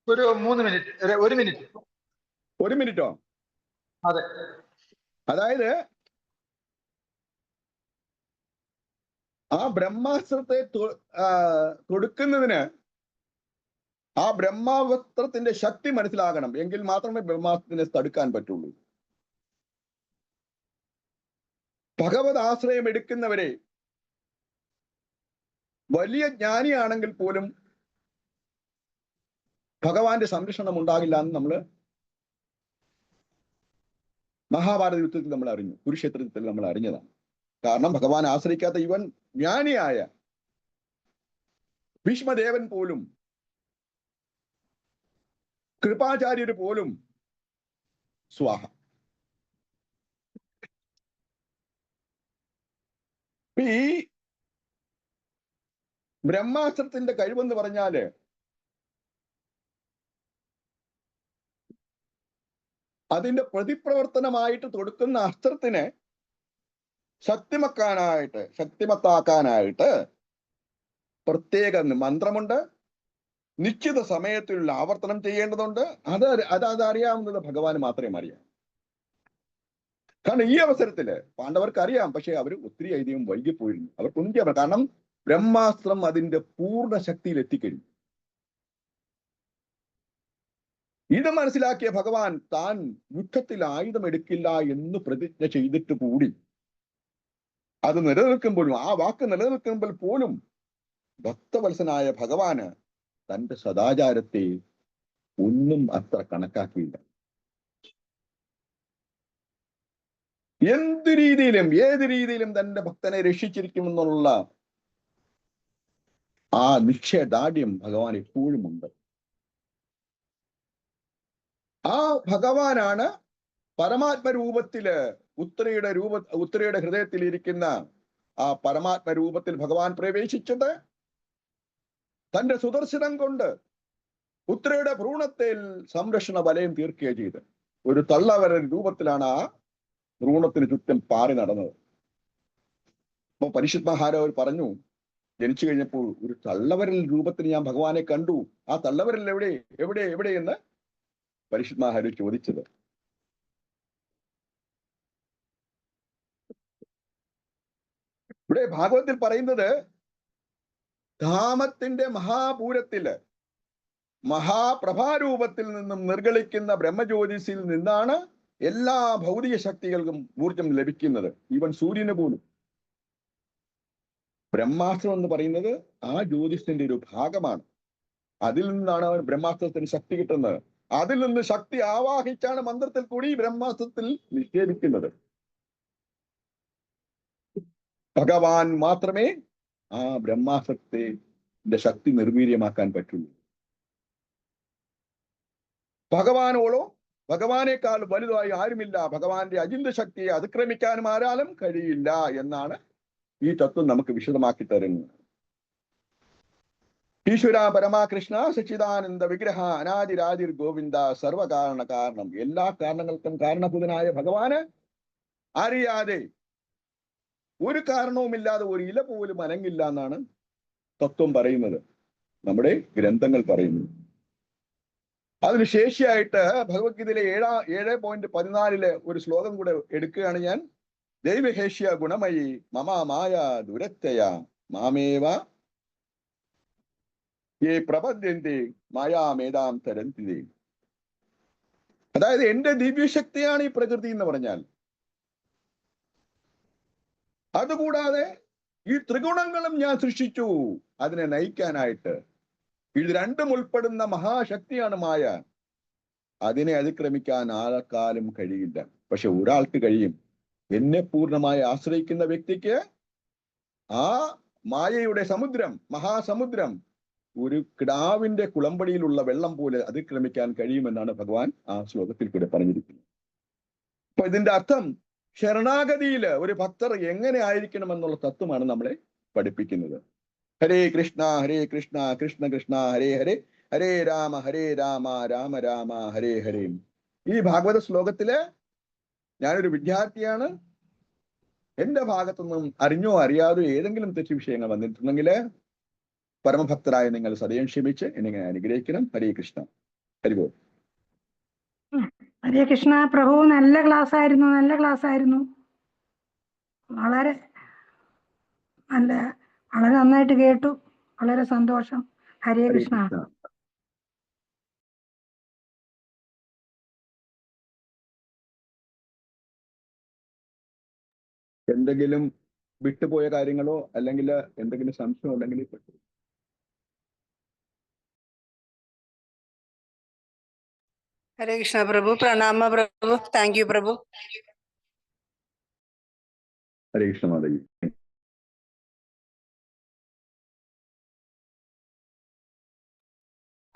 ഒരു 3 മിനിറ്റ്, 1 മിനിറ്റ്. 1 മിനിറ്റോ? അതെ. അതായത് ആ ബ്രഹ്മാസ്ത്രത്തെ കൊടുക്കുന്നതിന് ആ ബ്രഹ്മാസ്ത്രത്തിന്റെ ശക്തി മനസ്സിലാകണം, എങ്കിൽ മാത്രമേ ബ്രഹ്മാസ്ത്രത്തിനെ തടുക്കാൻ പറ്റുള്ളൂ. ഭഗവത് ആശ്രയം എടുക്കുന്നവരെ വലിയ ജ്ഞാനിയാണെങ്കിൽ പോലും ഭഗവാന്റെ സംരക്ഷണം ഉണ്ടാകില്ല എന്ന് നമ്മൾ മഹാഭാരത യുദ്ധത്തിൽ നമ്മൾ അറിഞ്ഞു, കുരുക്ഷേത്രത്തിൽ നമ്മൾ അറിഞ്ഞതാണ്. കാരണം ഭഗവാൻ ആശ്രയിക്കാത്ത ഇവൻ ജ്ഞാനിയായ ഭീഷ്മദേവൻ പോലും, കൃപാചാര്യര് പോലും സ്വാഹ. ഈ ബ്രഹ്മാസ്ത്രത്തിന്റെ കഴിവെന്ന് പറഞ്ഞാല് അതിന്റെ പ്രതിപ്രവർത്തനമായിട്ട് തൊടുക്കുന്ന അസ്ത്രത്തിന് ശക്തിമത്താക്കാനായിട്ട് പ്രത്യേക മന്ത്രമുണ്ട്. നിശ്ചിത സമയത്തിലുള്ള ആവർത്തനം ചെയ്യേണ്ടതുണ്ട്. അതറിയാവുന്നത് ഭഗവാന് മാത്രമേ അറിയാം. കാരണം ഈ അവസരത്തില് പാണ്ഡവർക്ക് അറിയാം, പക്ഷെ അവർ ഒത്തിരി അധികം വൈകിപ്പോയിരുന്നു. അവർക്കൊന്നും ചെയ്യാൻ, കാരണം ബ്രഹ്മാസ്ത്രം അതിന്റെ പൂർണ്ണ ശക്തിയിൽ എത്തിക്കഴിഞ്ഞു. ഇത് മനസ്സിലാക്കിയ ഭഗവാൻ താൻ യുദ്ധത്തിൽ ആയുധം എടുക്കില്ല എന്ന് പ്രതിജ്ഞ ചെയ്തിട്ട് കൂടി അത് നിലനിൽക്കുമ്പോഴും, ആ വാക്ക് നിലനിൽക്കുമ്പോൾ പോലും ഭക്തവത്സനായ ഭഗവാന് തന്റെ സദാചാരത്തെ ഒന്നും അത്ര കണക്കാക്കിയില്ല. ഏത് രീതിയിലും തന്റെ ഭക്തനെ രക്ഷിച്ചിരിക്കുമെന്നുള്ള ആ നിശ്ചയദാർഢ്യം ഭഗവാൻ എപ്പോഴും ഉണ്ട്. ആ ഭഗവാനാണ് പരമാത്മരൂപത്തില് ഉത്തരയുടെ ഹൃദയത്തിൽ ഇരിക്കുന്ന ആ പരമാത്മരൂപത്തിൽ ഭഗവാൻ പ്രവേശിച്ചത് തന്റെ സുദർശനം കൊണ്ട് ഉത്തരയുടെ ഭ്രൂണത്തിൽ സംരക്ഷണ വലയം തീർക്കുകയാണ് ചെയ്ത്. ഒരു തള്ളവരൽ രൂപത്തിലാണ് ആ ഭ്രൂണത്തിന് ചുറ്റും പാറി നടന്നത്. അപ്പൊ പരിശുദ്ധ മഹാരാജ് പറഞ്ഞു, ജനിച്ചു കഴിഞ്ഞപ്പോൾ ഒരു തള്ളവരൽ രൂപത്തിൽ ഞാൻ ഭഗവാനെ കണ്ടു. ആ തള്ളവരൽ എവിടെ എന്ന് പരിശുദ്ധ മഹാരാജ് ചോദിച്ചത്. ഇവിടെ ഭാഗവത്തിൽ പറയുന്നത്, ധാമത്തിന്റെ മഹാപൂരത്തില് മഹാപ്രഭാരൂപത്തിൽ നിന്നും നിർഗളിക്കുന്ന ബ്രഹ്മജ്യോതിസിൽ നിന്നാണ് എല്ലാ ഭൗതിക ശക്തികൾക്കും ഊർജം ലഭിക്കുന്നത്. ഈവൻ സൂര്യന് പോലും. ബ്രഹ്മാസ്ത്രം എന്ന് പറയുന്നത് ആ ജ്യോതിഷത്തിന്റെ ഒരു ഭാഗമാണ്. അതിൽ നിന്നാണ് ബ്രഹ്മാസ്ത്രത്തിന് ശക്തി കിട്ടുന്നത്. അതിൽ നിന്ന് ശക്തി ആവാഹിച്ചാണ് മന്ത്രത്തിൽ കൂടി ബ്രഹ്മാസ്ത്രത്തിൽ നിക്ഷേപിക്കുന്നത്. ഭഗവാൻ മാത്രമേ ആ ബ്രഹ്മാസ്ത്രത്തിന്റെ ശക്തി നിർവീര്യമാക്കാൻ പറ്റുള്ളൂ. ഭഗവാനേക്കാൾ വലുതായി ആരുമില്ല. ഭഗവാന്റെ അചിന്ത ശക്തിയെ അതിക്രമിക്കാനും ആരാലും കഴിയില്ല എന്നാണ് ഈ തത്വം നമുക്ക് വിശദമാക്കി തരുന്നത്. ഈശ്വര പരമാകൃഷ്ണ സച്ചിദാനന്ദ വിഗ്രഹ അനാദിരാജിർ ഗോവിന്ദ സർവകാരണ കാരണം. എല്ലാ കാരണങ്ങൾക്കും കാരണഭൂതനായ ഭഗവാന് അറിയാതെ ഒരു കാരണവുമില്ലാതെ ഒരു ഇല പോലും അനങ്ങില്ല എന്നാണ് തത്വം പറയുന്നത്, നമ്മുടെ ഗ്രന്ഥങ്ങൾ പറയുന്നു. അതിന് ശേഷിയായിട്ട് ഭഗവത്ഗീതയിലെ 7.14 ഒരു ശ്ലോകം കൂടെ എടുക്കുകയാണ് ഞാൻ. ദൈവഹേഷ്യ ഗുണമയി മമ മായ ദുരത്തയ മാമേവ യേ പ്രപദ്യന്തി മായാമേതാം തരന്തി. അതായത് എന്റെ ദിവ്യശക്തിയാണ് ഈ പ്രകൃതി എന്ന് പറഞ്ഞാൽ, അതുകൂടാതെ ഈ ത്രിഗുണങ്ങളും ഞാൻ സൃഷ്ടിച്ചു അതിനെ നയിക്കാനായിട്ട്. ഇത് രണ്ടും ഉൾപ്പെടുന്ന മഹാശക്തിയാണ് മായ. അതിനെ അതിക്രമിക്കാൻ ആർക്കാലും കഴിയില്ല. പക്ഷെ ഒരാൾക്ക് കഴിയും. എന്നെ പൂർണ്ണമായി ആശ്രയിക്കുന്ന വ്യക്തിക്ക് ആ മായയുടെ സമുദ്രം, മഹാസമുദ്രം ഒരു കിടാവിന്റെ കുളമ്പടിയിലുള്ള വെള്ളം പോലെ അതിക്രമിക്കാൻ കഴിയുമെന്നാണ് ഭഗവാൻ ആ ശ്ലോകത്തിൽ കൂടെ പറഞ്ഞിരിക്കുന്നത്. അപ്പൊ ഇതിന്റെ അർത്ഥം, ശരണാഗതിയില് ഒരു ഭക്തർ എങ്ങനെ ആയിരിക്കണം എന്നുള്ള തത്വമാണ് നമ്മളെ പഠിപ്പിക്കുന്നത്. ഹരേ കൃഷ്ണ കൃഷ്ണ കൃഷ്ണ ഹരേ ഹരേ, ഹരേ രാമ രാമ രാമ ഹരേ ഹരേ. ഈ ഭാഗവത ശ്ലോകത്തില് ഞാനൊരു വിദ്യാർത്ഥിയാണ്. എന്റെ ഭാഗത്തുനിന്നും അറിഞ്ഞോ അറിയാതോ ഏതെങ്കിലും തെറ്റു വിഷയങ്ങൾ വന്നിട്ടുണ്ടെങ്കിൽ പരമഭക്തരായ നിങ്ങൾ സദയം ക്ഷമിച്ച് എന്നെ അനുഗ്രഹിക്കണം. ഹരേ കൃഷ്ണ. ഹരിബോൾ. ഹരേ കൃഷ്ണ പ്രഭു. നല്ല ക്ലാസ് ആയിരുന്നു. വളരെ നന്നായിട്ട് കേട്ടു. വളരെ സന്തോഷം. ഹരേ കൃഷ്ണ. എന്തെങ്കിലും വിട്ടുപോയ കാര്യങ്ങളോ അല്ലെങ്കിൽ എന്തെങ്കിലും സംശയം ഉണ്ടെങ്കിൽ ഹരേ കൃഷ്ണ പ്രഭു. പ്രണാമ Prabhu. Thank you Prabhu. Hare Krishna Mataji.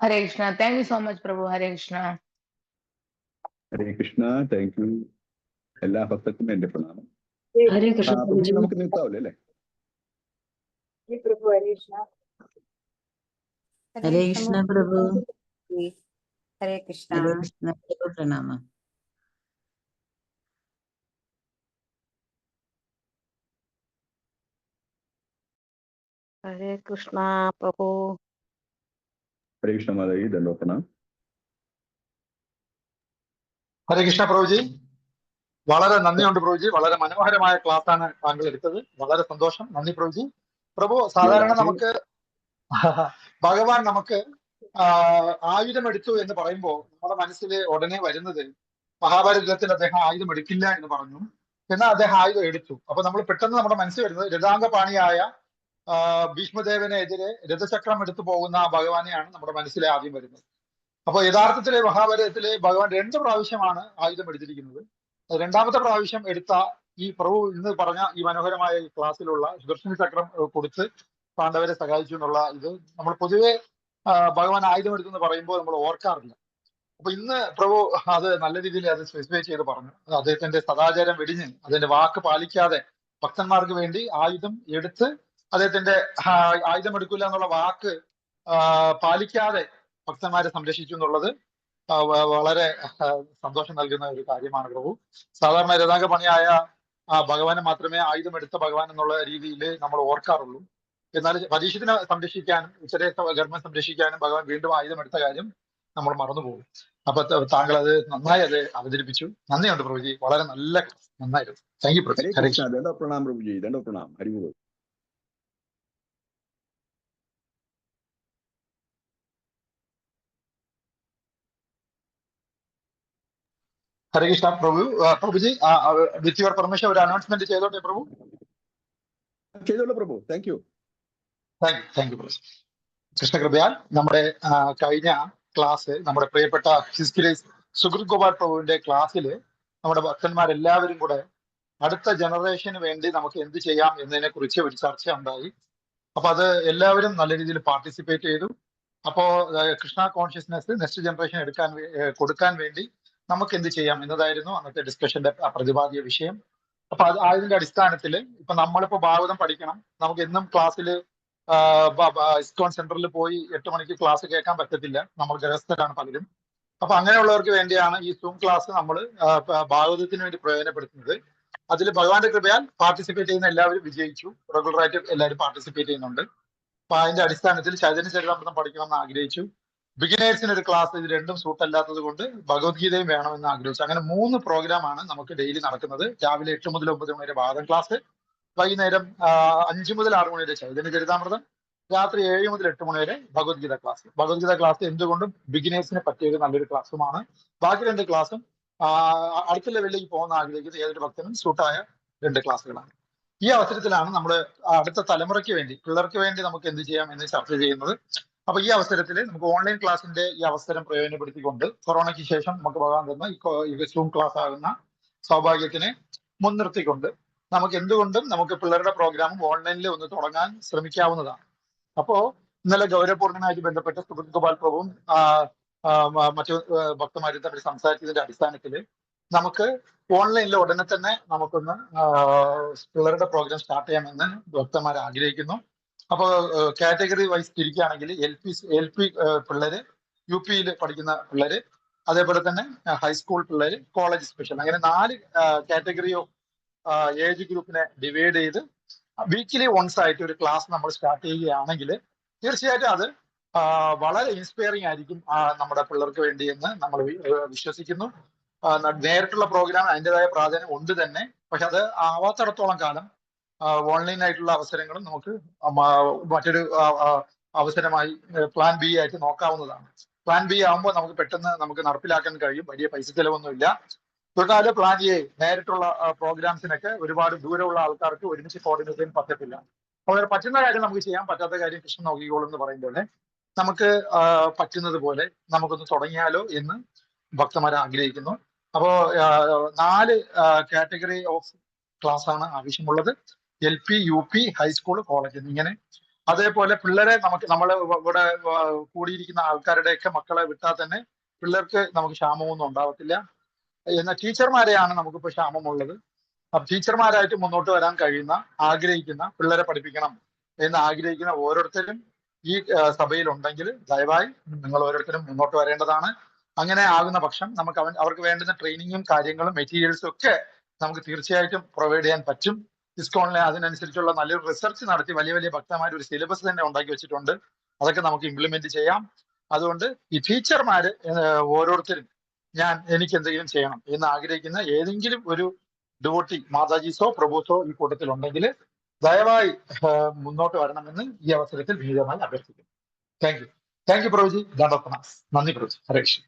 Hare Krishna. Thank you so much Prabhu. Hare Krishna. Hare Krishna. Thank you. എല്ലാ ഭക്തർക്കും എന്റെ പ്രണാമം. ഹരേ കൃഷ്ണ. നമുക്ക് നിർത്താവല്ലേ അല്ലേ? ഹരേ കൃഷ്ണ പ്രഭു. ഹരേ കൃഷ്ണ. ഹരേ കൃഷ്ണ പ്രഭു. പ്രണാമം. हरे कृष्णा प्रभु। हरे कृष्ण माताजी, दंडवत प्रणाम। ഹരേ കൃഷ്ണ പ്രഭുജി, വളരെ നന്ദിയുണ്ട് പ്രഭുജി. വളരെ മനോഹരമായ ക്ലാസ് ആണ് താങ്കൾ എടുത്തത്. വളരെ സന്തോഷം. നന്ദി പ്രഭുജി. പ്രഭു, സാധാരണ രാധേ. നമുക്ക് ഭഗവാൻ നമുക്ക് ആയുധം എടുത്തു എന്ന് പറയുമ്പോൾ നമ്മുടെ മനസ്സിൽ ഉടനെ വരുന്നത് മഹാഭാരത യുദ്ധത്തിൽ അദ്ദേഹം ആയുധം എടുക്കില്ല എന്ന് പറഞ്ഞു. എന്നാൽ അദ്ദേഹം ആയുധം എടുത്തു. അപ്പൊ നമ്മൾ പെട്ടെന്ന് നമ്മുടെ മനസ്സിൽ വരുന്നത് രഥാംഗപാണിയായ ഭീഷ്മദേവനെതിരെ രഥചക്രം എടുത്തു പോകുന്ന ആ ഭഗവാനെയാണ് നമ്മുടെ മനസ്സിലെ ആദ്യം വരുന്നത്. അപ്പൊ യഥാർത്ഥത്തിലെ മഹാഭാരതത്തിലെ ഭഗവാൻ 2 പ്രാവശ്യമാണ് ആയുധം എടുത്തിരിക്കുന്നത്. രണ്ടാമത്തെ പ്രാവശ്യം എടുത്ത ഈ പ്രഭു ഇന്ന് പറഞ്ഞ ഈ മനോഹരമായ ഈ ക്ലാസ്സിലുള്ള സുദർശന ചക്രം കൊടുത്ത് പാണ്ഡവരെ സഹായിച്ചു എന്നുള്ള ഇത് നമ്മൾ പൊതുവെ ഭഗവാൻ ആയുധം എടുത്തെന്ന് പറയുമ്പോൾ നമ്മൾ ഓർക്കാറില്ല. അപ്പൊ ഇന്ന് പ്രഭു അത് നല്ല രീതിയിൽ അത് സ്പെസിഫൈ ചെയ്ത് പറഞ്ഞു. അദ്ദേഹത്തിന്റെ സദാചാരം വെടിഞ്ഞ് അതിന്റെ വാക്ക് പാലിക്കാതെ ഭക്തന്മാർക്ക് വേണ്ടി ആയുധം എടുത്ത് അദ്ദേഹത്തിന്റെ ആയുധം എടുക്കില്ല എന്നുള്ള വാക്ക് പാലിക്കാതെ ഭക്തന്മാരെ സംരക്ഷിച്ചു എന്നുള്ളത് വളരെ സന്തോഷം നൽകുന്ന ഒരു കാര്യമാണ് പ്രഭു. സാധാരണ രഥാംഗപണിയായ ഭഗവാനെ മാത്രമേ ആയുധം എടുത്ത ഭഗവാൻ എന്നുള്ള രീതിയിൽ നമ്മൾ ഓർക്കാറുള്ളൂ. എന്നാൽ പരീക്ഷത്തിനെ സംരക്ഷിക്കാനും ഉച്ചരേഖ ധർമ്മം സംരക്ഷിക്കാനും ഭഗവാൻ വീണ്ടും ആയുധം എടുത്ത കാര്യം നമ്മൾ മറന്നുപോകും. അപ്പൊ താങ്കൾ അത് നന്നായി അത് അവതരിപ്പിച്ചു. നന്ദിയുണ്ട് പ്രഭുജി. വളരെ നല്ല ക്ലാസ്, നന്നായിരുന്നു. Thank you Prabhu. हरे ഹരേ कृष्णा, കൃഷ്ണ. दंडवत प्रणाम प्रभु जी, दंडवत प्रणाम। हरि बोल। Hare Krishna Prabhu. Prabhuji, with your permission ഒരു അനൗൺസ്മെന്റ് ചെയ്തോട്ടെ പ്രഭു? ചെയ്തോളൂ Prabhu. Thank you. Thank you Prabhu. കൃഷ്ണകൃപയാൽ നമ്മുടെ കഴിഞ്ഞ ക്ലാസ് നമ്മുടെ പ്രിയപ്പെട്ട ഹിസ്റ്ററി സുഹൃത് ഗോപാൽ പ്രഭുവിന്റെ ക്ലാസ്സിൽ നമ്മുടെ ഭക്തന്മാരെല്ലാവരും കൂടെ അടുത്ത ജനറേഷന് വേണ്ടി നമുക്ക് എന്ത് ചെയ്യാം എന്നതിനെ കുറിച്ച് ഒരു ചർച്ച ഉണ്ടായി. അപ്പൊ അത് എല്ലാവരും നല്ല രീതിയിൽ പാർട്ടിസിപ്പേറ്റ് ചെയ്തു. അപ്പോ കൃഷ്ണ കോൺഷ്യസ്നെസ് നെക്സ്റ്റ് ജനറേഷൻ കൊടുക്കാൻ വേണ്ടി നമുക്ക് എന്ത് ചെയ്യാം എന്നതായിരുന്നു അന്നത്തെ ഡിസ്കഷന്റെ പ്രതിപാദ്യ വിഷയം. അപ്പൊ അതിന്റെ അടിസ്ഥാനത്തിൽ ഇപ്പൊ നമ്മളിപ്പോ ഭാഗവതം പഠിക്കണം. നമുക്ക് എന്നും ക്ലാസ്സിൽ ഇസ്കോൺ സെന്ററിൽ പോയി 8 മണിക്ക് ക്ലാസ് കേൾക്കാൻ പറ്റത്തില്ല. നമ്മൾ ഗൃഹസ്ഥരാണ് പലരും. അപ്പൊ അങ്ങനെയുള്ളവർക്ക് വേണ്ടിയാണ് ഈ സൂം ക്ലാസ് നമ്മൾ ഭാഗവതത്തിന് വേണ്ടി പ്രയോജനപ്പെടുത്തുന്നത്. അതിൽ ഭഗവാന്റെ കൃപയാൽ പാർട്ടിസിപ്പേറ്റ് ചെയ്യുന്ന എല്ലാവരും വിജയിച്ചു. റെഗുലറായിട്ട് എല്ലാവരും പാർട്ടിസിപ്പേറ്റ് ചെയ്യുന്നുണ്ട്. അപ്പൊ അതിന്റെ അടിസ്ഥാനത്തിൽ ചൈതന്യ ചരിതാമൃതം പഠിക്കണമെന്ന് ആഗ്രഹിച്ചു. ബിഗിനേഴ്സിന് ഒരു ക്ലാസ് ഇത് രണ്ടും സൂട്ട് അല്ലാത്തത് കൊണ്ട് ഭഗവത്ഗീതയും വേണമെന്ന് ആഗ്രഹിച്ചു. അങ്ങനെ 3 പ്രോഗ്രാമാണ് നമുക്ക് ഡെയിലി നടക്കുന്നത്. രാവിലെ 8 മുതൽ 9 മണി വരെ ഭാഗവതം ക്ലാസ്, വൈകുന്നേരം 5 മുതൽ 6 മണി വരെ ചൈതന്യ ചരിതാമൃതം, രാത്രി 7 മുതൽ 8 മണി വരെ ഭഗവത്ഗീത ക്ലാസ്. ഭഗവത്ഗീത ക്ലാസ് എന്തുകൊണ്ടും ബിഗിനേഴ്സിന് പറ്റിയ ഒരു നല്ലൊരു ക്ലാസ്സുമാണ്. ബാക്കി 2 ക്ലാസ്സും അടുത്ത ലെവലിലേക്ക് പോകുന്ന ആഗ്രഹിക്കുന്ന ഏതൊരു ഭക്തനും സൂട്ടായ 2 ക്ലാസ്സുകളാണ്. ഈ അവസരത്തിലാണ് നമ്മൾ അടുത്ത തലമുറയ്ക്ക് വേണ്ടി, പിള്ളേർക്ക് വേണ്ടി നമുക്ക് എന്ത് ചെയ്യാം എന്ന് ചർച്ച ചെയ്യുന്നത്. അപ്പൊ ഈ അവസരത്തിൽ നമുക്ക് ഓൺലൈൻ ക്ലാസിന്റെ ഈ അവസരം പ്രയോജനപ്പെടുത്തിക്കൊണ്ട് കൊറോണയ്ക്ക് ശേഷം നമുക്ക് പോകാൻ തന്ന ഈ സൂം ക്ലാസ് ആകുന്ന സൗഭാഗ്യത്തിനെ മുൻനിർത്തിക്കൊണ്ട് നമുക്ക് എന്തുകൊണ്ടും നമുക്ക് പിള്ളേരുടെ പ്രോഗ്രാമും ഓൺലൈനിൽ ഒന്ന് തുടങ്ങാൻ ശ്രമിക്കാവുന്നതാണ്. അപ്പോ ഇന്നലെ ഗൗരവപൂർണ്ണമായിട്ട് ബന്ധപ്പെട്ട സുഹൃത് ഗോപാൽ പ്രഭുവും മറ്റു ഭക്തന്മാരും തമ്മിൽ സംസാരിച്ചതിന്റെ അടിസ്ഥാനത്തിൽ നമുക്ക് ഓൺലൈനിൽ ഉടനെ തന്നെ നമുക്കൊന്ന് പിള്ളേരുടെ പ്രോഗ്രാം സ്റ്റാർട്ട് ചെയ്യാമെന്ന് ഭക്തന്മാർ ആഗ്രഹിക്കുന്നു. അപ്പോൾ കാറ്റഗറി വൈസ് തിരിക്കുകയാണെങ്കിൽ എൽ പി പിള്ളേര്, യു പിയിൽ പഠിക്കുന്ന പിള്ളേര്, അതേപോലെ തന്നെ ഹൈസ്കൂൾ പിള്ളേര്, കോളേജ് സ്പെഷ്യൽ, അങ്ങനെ 4 കാറ്റഗറി ഓഫ് ഏജ് ഗ്രൂപ്പിനെ ഡിവൈഡ് ചെയ്ത് വീക്കിലി വൺസ് ആയിട്ട് ഒരു ക്ലാസ് നമ്മൾ സ്റ്റാർട്ട് ചെയ്യുകയാണെങ്കിൽ തീർച്ചയായിട്ടും അത് വളരെ ഇൻസ്പയറിംഗ് ആയിരിക്കും നമ്മുടെ പിള്ളേർക്ക് വേണ്ടി എന്ന് നമ്മൾ വിശ്വസിക്കുന്നു. നേരിട്ടുള്ള പ്രോഗ്രാം അതിൻ്റെതായ പ്രാധാന്യം ഉണ്ട് തന്നെ. പക്ഷെ അത് ആവാത്തിടത്തോളം കാലം ഓൺലൈൻ ആയിട്ടുള്ള അവസരങ്ങളും നമുക്ക് മറ്റൊരു അവസരമായി പ്ലാൻ ബി ആയിട്ട് നോക്കാവുന്നതാണ്. പ്ലാൻ ബി ആകുമ്പോൾ നമുക്ക് പെട്ടെന്ന് നമുക്ക് നടപ്പിലാക്കാൻ കഴിയും. വലിയ പൈസ ചെലവൊന്നുമില്ല. തൊട്ടാല് പ്ലാൻ എ നേരിട്ടുള്ള പ്രോഗ്രാംസിനൊക്കെ ഒരുപാട് ദൂരമുള്ള ആൾക്കാർക്ക് ഒരുമിച്ച് കോർഡിനേറ്റ് ചെയ്യാൻ പറ്റത്തില്ല. അപ്പോൾ പറ്റുന്ന കാര്യം നമുക്ക് ചെയ്യാം, പറ്റാത്ത കാര്യം കൃഷ്ണൻ നോക്കിക്കോളും എന്ന് പറയും പോലെ നമുക്ക് പറ്റുന്നത് പോലെ നമുക്കൊന്ന് തുടങ്ങിയാലോ എന്ന് ഭക്തന്മാർ ആഗ്രഹിക്കുന്നു. അപ്പോ 4 കാറ്റഗറി ഓഫ് ക്ലാസ് ആണ് ആവശ്യമുള്ളത്. L P, U P, high school, college ഇങ്ങനെ. അതേപോലെ പിള്ളേരെ നമ്മൾ ഇവിടെ കൂടിയിരിക്കുന്ന ആൾക്കാരുടെയൊക്കെ മക്കളെ വിട്ടാൽ തന്നെ പിള്ളേർക്ക് നമുക്ക് ക്ഷാമമൊന്നും ഉണ്ടാവത്തില്ല. എന്നാൽ ടീച്ചർമാരെയാണ് നമുക്കിപ്പോൾ ക്ഷാമമുള്ളത്. അപ്പൊ ടീച്ചർമാരായിട്ട് മുന്നോട്ട് വരാൻ കഴിയുന്ന, ആഗ്രഹിക്കുന്ന, പിള്ളേരെ പഠിപ്പിക്കണം എന്ന് ആഗ്രഹിക്കുന്ന ഓരോരുത്തരും ഈ സഭയിൽ ഉണ്ടെങ്കിൽ ദയവായി നിങ്ങൾ ഓരോരുത്തരും മുന്നോട്ട് വരേണ്ടതാണ്. അങ്ങനെ ആകുന്ന പക്ഷം നമുക്ക് അവർക്ക് വേണ്ടുന്ന ട്രെയിനിങ്ങും കാര്യങ്ങളും മെറ്റീരിയൽസും ഒക്കെ നമുക്ക് തീർച്ചയായിട്ടും പ്രൊവൈഡ് ചെയ്യാൻ പറ്റും ഇസ്കോണിലെ അതിനനുസരിച്ചുള്ള നല്ലൊരു റിസർച്ച് നടത്തി വലിയ വലിയ ഭക്തന്മാർ ഒരു സിലബസ് തന്നെ ഉണ്ടാക്കി വെച്ചിട്ടുണ്ട്. അതൊക്കെ നമുക്ക് ഇംപ്ലിമെന്റ് ചെയ്യാം. അതുകൊണ്ട് ഈ ടീച്ചർമാര് ഓരോരുത്തരും എനിക്ക് എന്തെങ്കിലും ചെയ്യണം എന്ന് ആഗ്രഹിക്കുന്ന ഏതെങ്കിലും ഒരു ഡിവോട്ടി മാതാജീസോ പ്രഭുസോ ഈ കൂട്ടത്തിൽ ഉണ്ടെങ്കിൽ ദയവായി മുന്നോട്ട് വരണമെന്ന് ഈ അവസരത്തിൽ വിനീതമായി അഭ്യർത്ഥിക്കുന്നു. Thank you പ്രഭുജി. നന്ദി പ്രഭുജി. ഹരേ കൃഷ്ണ.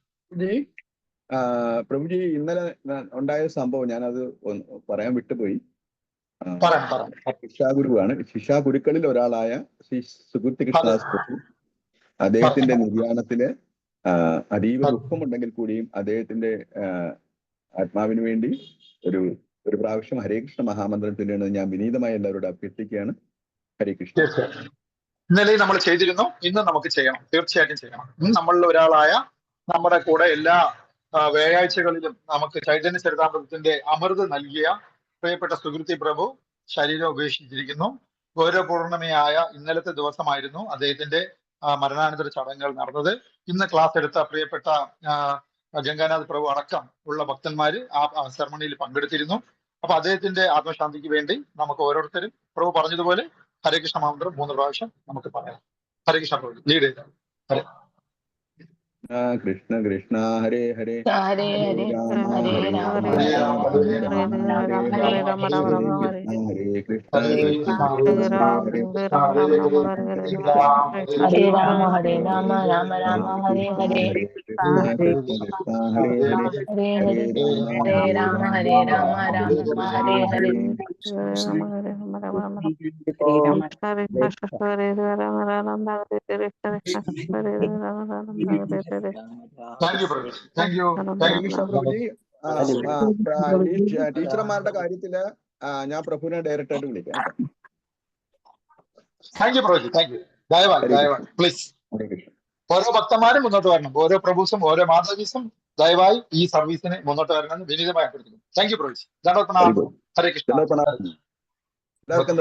പ്രഭുജി, ഇന്നലെ ഉണ്ടായ സംഭവം ഞാനത് പറയാൻ വിട്ടുപോയി. ശിക്ഷാഗുരുവാണ്. ശിക്ഷാഗുരുക്കളിൽ ഒരാളായ ശ്രീ സുകൃതി കൃഷ്ണദാസ് പ്രഭു, അദ്ദേഹത്തിന്റെ നിര്യാണത്തില് അതീവ ദുഃഖമുണ്ടെങ്കിൽ കൂടിയും അദ്ദേഹത്തിന്റെ ആത്മാവിന് വേണ്ടി ഒരു പ്രാവശ്യം ഹരേ കൃഷ്ണ മഹാമന്ത്രം ചൊല്ലേണ്ടത് ഞാൻ വിനീതമായി എല്ലാവരോടും അഭ്യർത്ഥിക്കുകയാണ്. ഹരേ കൃഷ്ണ. ഇന്നലെ നമ്മൾ ചെയ്തിരുന്നു, ഇന്ന് നമുക്ക് ചെയ്യണം, തീർച്ചയായിട്ടും ചെയ്യണം. നമ്മളിൽ ഒരാളായ നമ്മുടെ കൂടെ എല്ലാ വ്യാഴാഴ്ചകളിലും നമുക്ക് ചൈതന്യ ചരിതാമൃതത്തിന്റെ അമൃത് നൽകിയ പ്രിയപ്പെട്ട സുകൃതി പ്രഭു ശരീരം ഉപേക്ഷിച്ചിരിക്കുന്നു. ഗൗരവപൂർണമയായ ഇന്നലത്തെ ദിവസമായിരുന്നു അദ്ദേഹത്തിന്റെ മരണാനന്തര ചടങ്ങുകൾ നടന്നത്. ഇന്ന് ക്ലാസ് എടുത്ത പ്രിയപ്പെട്ട ഗംഗാനാഥ് പ്രഭു അടക്കം ഉള്ള ഭക്തന്മാര് ആ സെറമണിയിൽ പങ്കെടുത്തിരുന്നു. അപ്പൊ അദ്ദേഹത്തിന്റെ ആത്മശാന്തിക്ക് വേണ്ടി നമുക്ക് ഓരോരുത്തരും പ്രഭു പറഞ്ഞതുപോലെ ഹരേ കൃഷ്ണ മന്ത്രം 3 പ്രാവശ്യം നമുക്ക് പറയാം. ഹരേ കൃഷ്ണ പ്രഭു ലീഡ് ചെയ്ത. ഹരേ കൃഷ്ണ കൃഷ്ണ ഹരേ ഹരേ ഹരേ ഹരേ രാമ ഹരേ ഹരേ രാമ രാമ ഹരേ രാമ രാമ ഹരേ രാമ രാമ രാമ ഹരേ രാമ ഹരേ ഹരേ ഹരേ കൃഷ്ണ ഹരേ ഹരേ കൃഷ്ണ കൃഷ്ണ കൃഷ്ണ ഹരേ ഹരേ ഹരേ രാമ രാമ രാമ ഹരേ ഹരേ കൃഷ്ണ കൃഷ്ണ കൃഷ്ണ ഹരേ ഹരേ ഹരേ ഹരേ രാമ ഹരേ രാമ രാമ ഹരേ ഹരേ ടീച്ചർമാരുടെ കാര്യത്തില് ഞാൻ പ്രഭുവിനെ ഡയറക്റ്റ് ആയിട്ട് വിളിക്കാം. Thank you പ്രഭുജി. ദയവായി പ്ലീസ് ഓരോ ഭക്തന്മാരും മുന്നോട്ട് വരണം. ഓരോ പ്രഭുസും ഓരോ മാതാജീസും ദയവായി ഈ സർവീസിന് മുന്നോട്ട് വരണമെന്ന് വിനീതമായി അഭ്യർത്ഥിക്കുന്നു. Thank you പ്രഭുജി. ഹരേ കൃഷ്ണ. എല്ലാവർക്കും